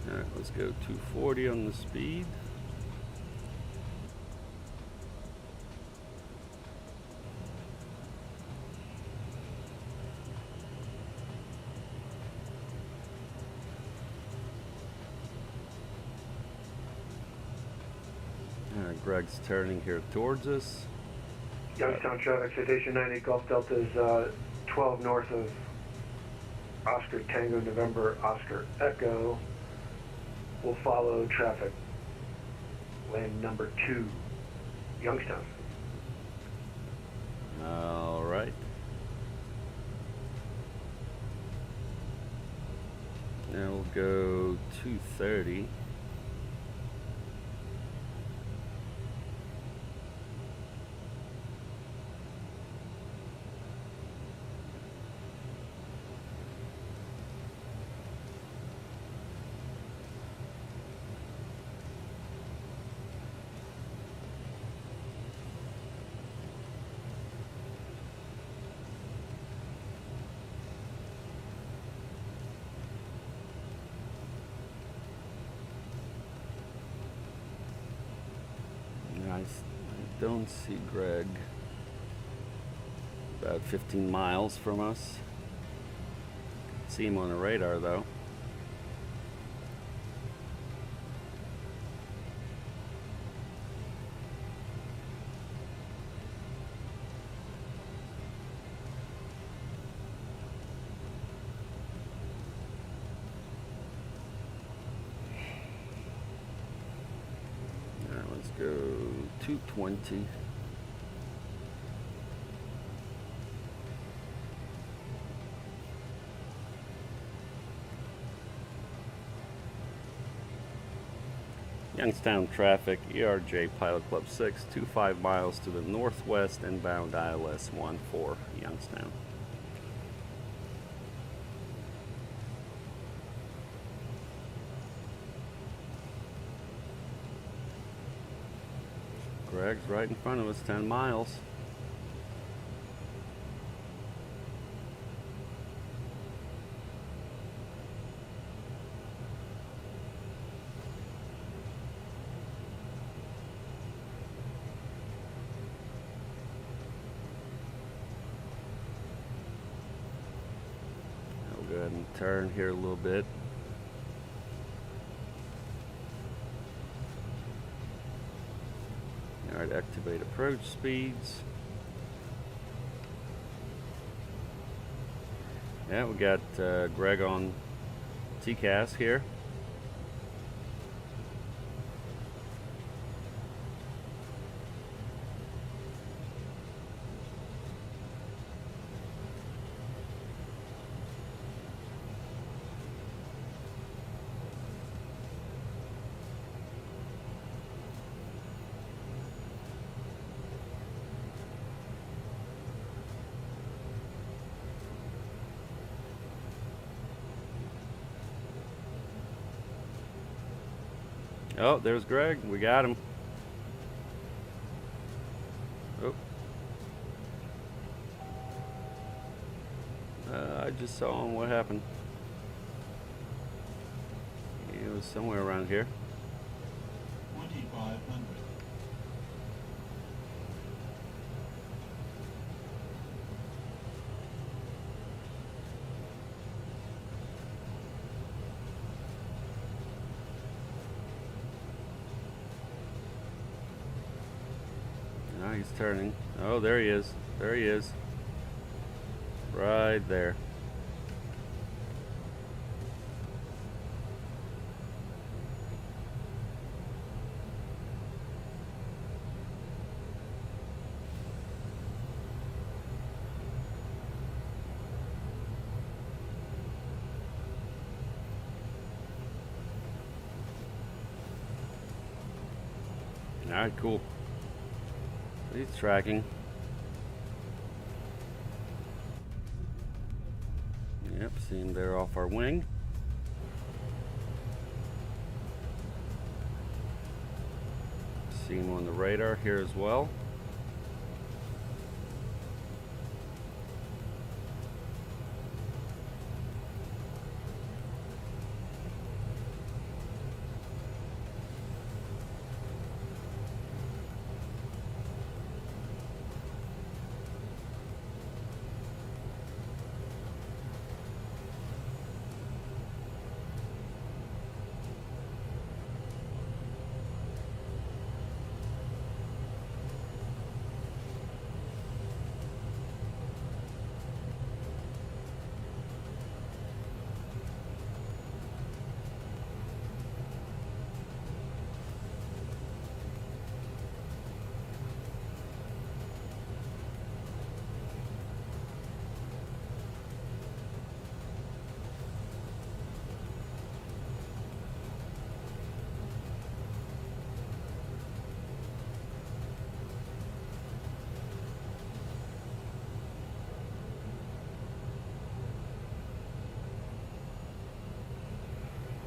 Alright, let's go 240 on the speed. Alright, Greg's turning here towards us. Youngstown traffic, citation 98 Golf Delta is 12 north of Oscar Tango November Oscar Echo. Will follow traffic lane number 2, Youngstown. All right. Now we'll go 230. I don't see Greg. About 15 miles from us. See him on the radar though. Let's go 220. Youngstown traffic, ERJ Pilot Club 6, 25 miles to the northwest, inbound ILS 14, Youngstown. Greg's right in front of us, 10 miles. I'll go ahead and turn here a little bit. Alright, activate approach speeds. Yeah, we got Greg on TCAS here. Oh, there's Greg. We got him. Oh. I just saw him. What happened? He was somewhere around here. 2500. Now he's turning. Oh, there he is. There he is. Right there. All right, cool. He's tracking. Yep, see him there off our wing. See him on the radar here as well.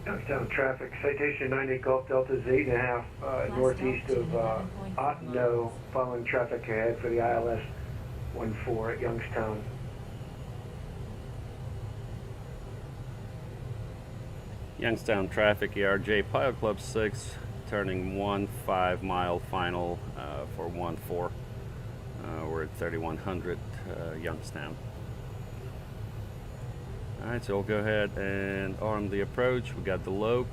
Youngstown traffic, citation 90 Gulf Delta is 8.5 northeast of Otno, following traffic ahead for the ILS 14 at Youngstown. Youngstown traffic, ERJ Pilot Club 6, turning 1 5-mile final for 14. We're at 3100 Youngstown. Alright, so we'll go ahead and arm the approach. We got the loc.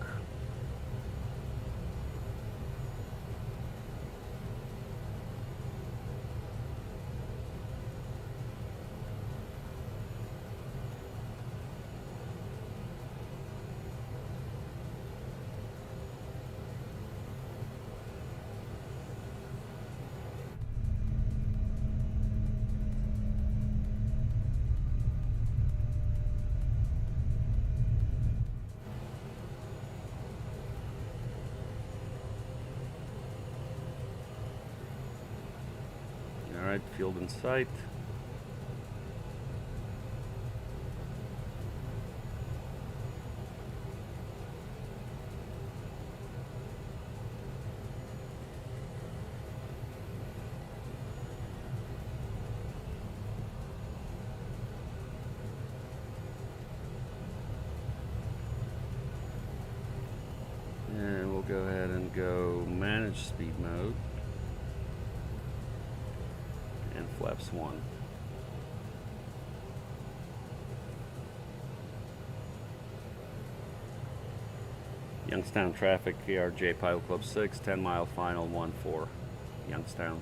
Alright, field in sight. And we'll go ahead and go manage speed mode. And flaps 1. Youngstown traffic, ERJ Pilot Club 6, 10-mile final 14, Youngstown.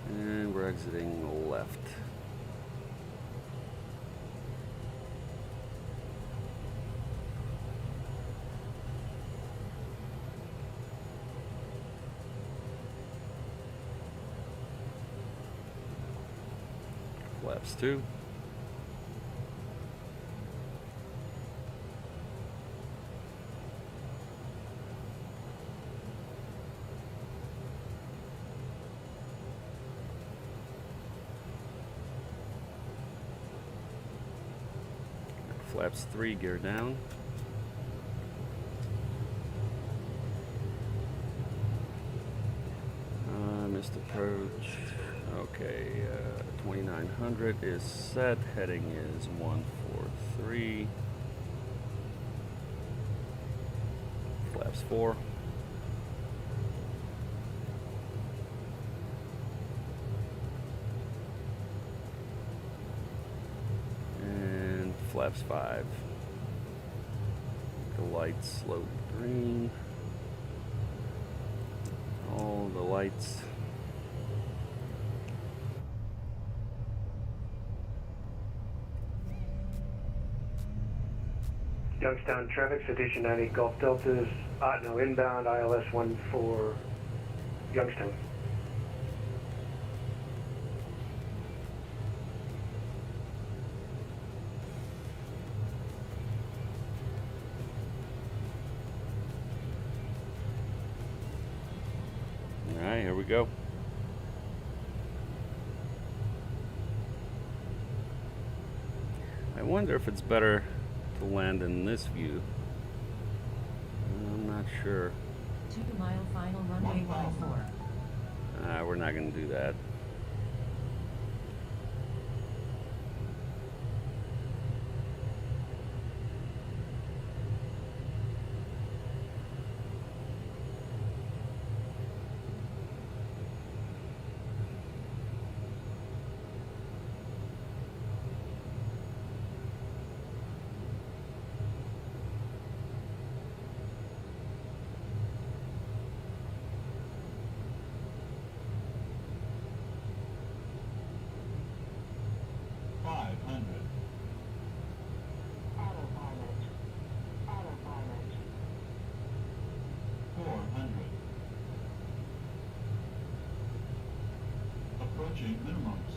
And we're exiting left. Flaps 2. Flaps 3, gear down. Missed approach. Okay, 2900 is set. Heading is 143. Flaps 4. And flaps 5. The lights slowly green. All the lights. Youngstown traffic, Citation 90 Gulf Deltas, no, inbound ILS 14 Youngstown. Alright, here we go. I wonder if it's better to land in this view. I'm not sure. 2 mile final runway 14. We're not going to do that. Approaching minimums.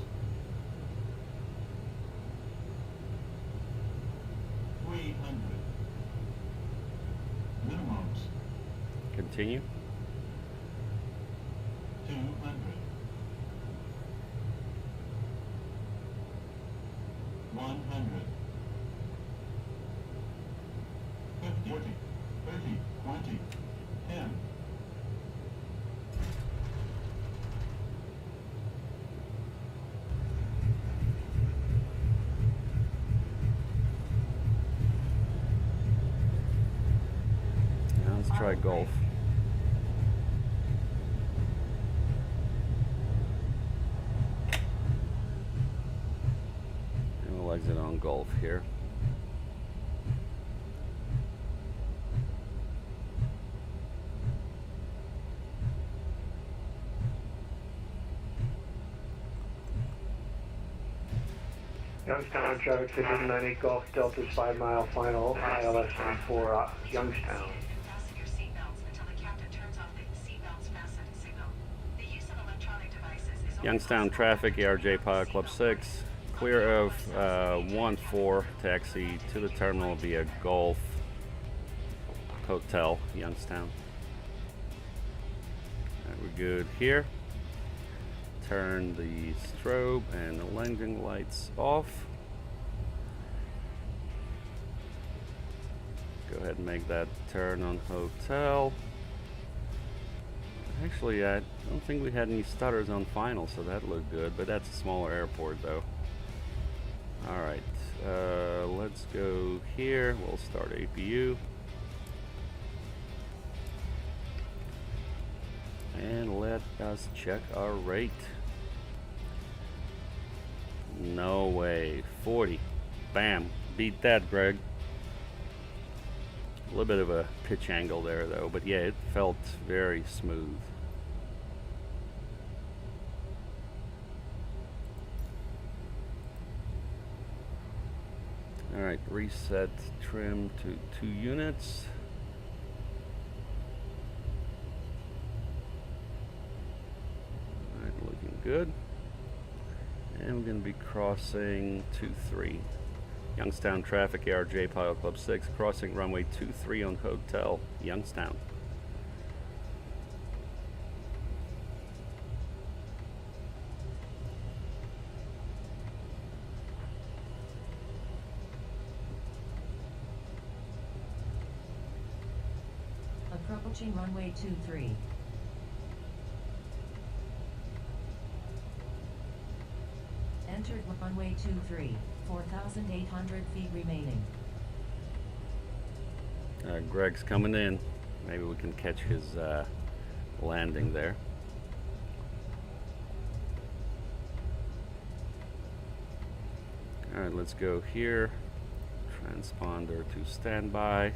300. Minimums. Continue. 200. 100. 50. 40. 30. 20. 10. Let's try golf. And we'll exit on golf here. Youngstown traffic, Citation 90 Gulf Deltas 5 mile final ILS 14 Youngstown. Fasten your seatbelts until the captain turns off the seatbelts fasten signal. The use of electronic devices is Youngstown traffic, ERJ Pilot Club 6. Clear of 1-4 taxi to the terminal via Golf Hotel, Youngstown. Alright, we're good here. Turn the strobe and the landing lights off. Go ahead and make that turn on hotel. Actually, I don't think we had any stutters on final, so that looked good, but that's a smaller airport though. Alright, let's go here. We'll start APU. And let us check our rate. No way. 40. Bam. Beat that, Greg. A little bit of a pitch angle there, though. But yeah, it felt very smooth. Alright, reset trim to 2 units. Alright, looking good. And we're going to be crossing 23. Youngstown traffic, ARJ Pilot Club 6, crossing runway 23 on Hotel, Youngstown. Approaching runway 23. Entered runway 23, 4,800 feet remaining. Greg's coming in. Maybe we can catch his landing there. Alright, let's go here. Transponder to standby.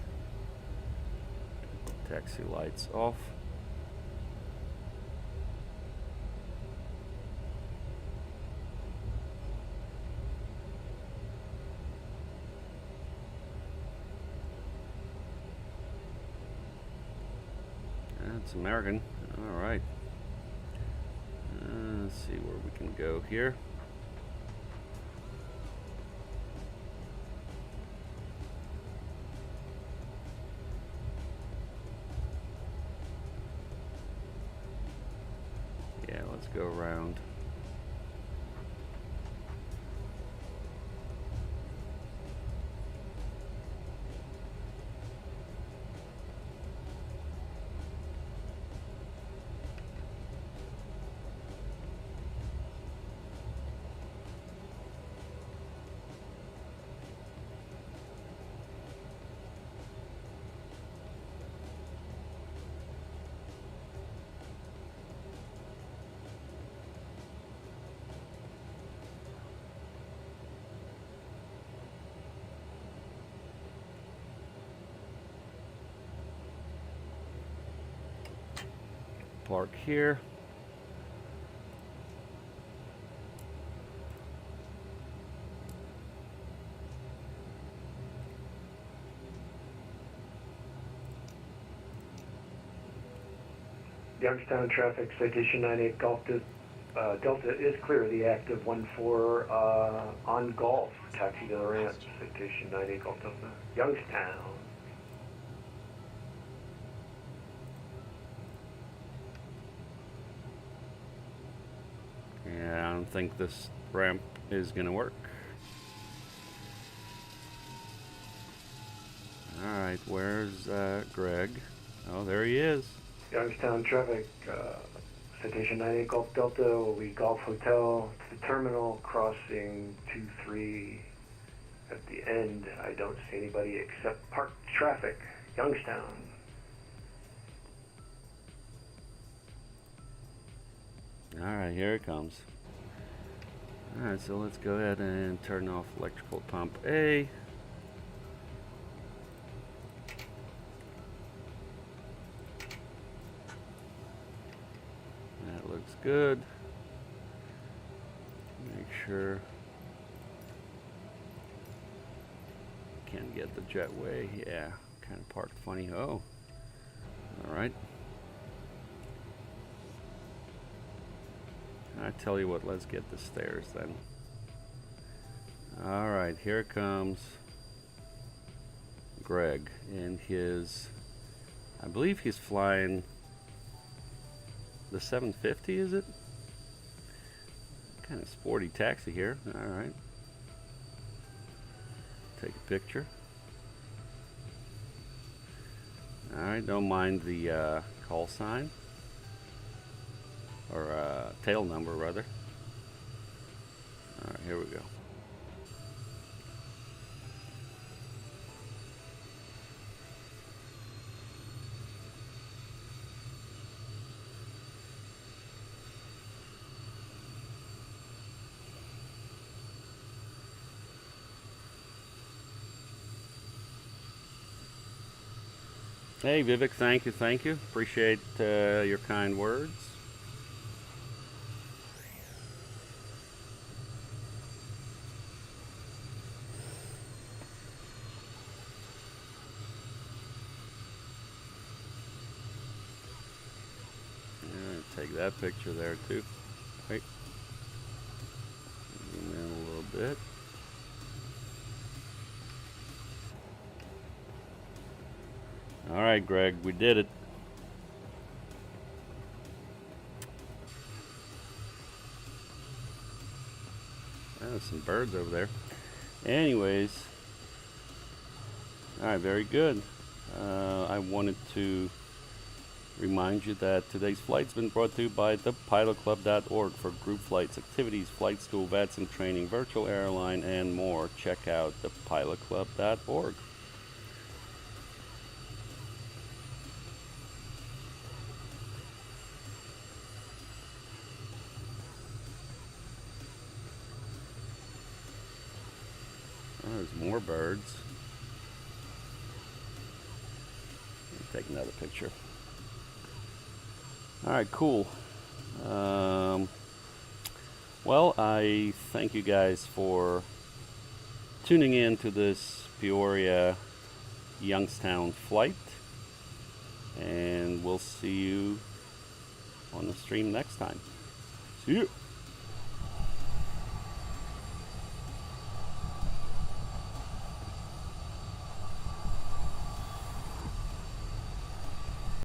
Taxi lights off. That's American. Alright. Let's see where we can go here. Yeah, let's go around. Park here. Youngstown traffic, citation 98 Golf Delta is clear of the active 14 on Golf. Taxi to the ramp, citation 98 Golf Delta. Youngstown. Yeah, I don't think this ramp is gonna work. Alright, where's Greg? Oh, there he is. Youngstown traffic, citation 98 Golf Delta will be Golf Hotel to the terminal, crossing 23 at the end. I don't see anybody except parked traffic. Youngstown. Alright, here it comes. Alright, so let's go ahead and turn off electrical pump A. That looks good. Make sure can get the jetway. Yeah, kind of parked funny. Oh, alright. I tell you what, let's get the stairs then. Alright, here comes Greg in his, I believe he's flying the 750, is it? Kind of sporty taxi here. Alright. Take a picture. Alright, don't mind the call sign. Or tail number rather. Alright, here we go. Hey Vivek, thank you. Appreciate your kind words. Take that picture there too. Wait. Zoom in a little bit. Alright, Greg, we did it. There's some birds over there. Anyways. Alright, very good. I wanted to Remind you that today's flight's been brought to you by thepilotclub.org for group flights, activities, flight school, VATSIM training, virtual airline, and more. Check out thepilotclub.org. There's more birds. Take another picture. Alright, cool. Well, I thank you guys for tuning in to this Peoria Youngstown flight, and we'll see you on the stream next time. See you.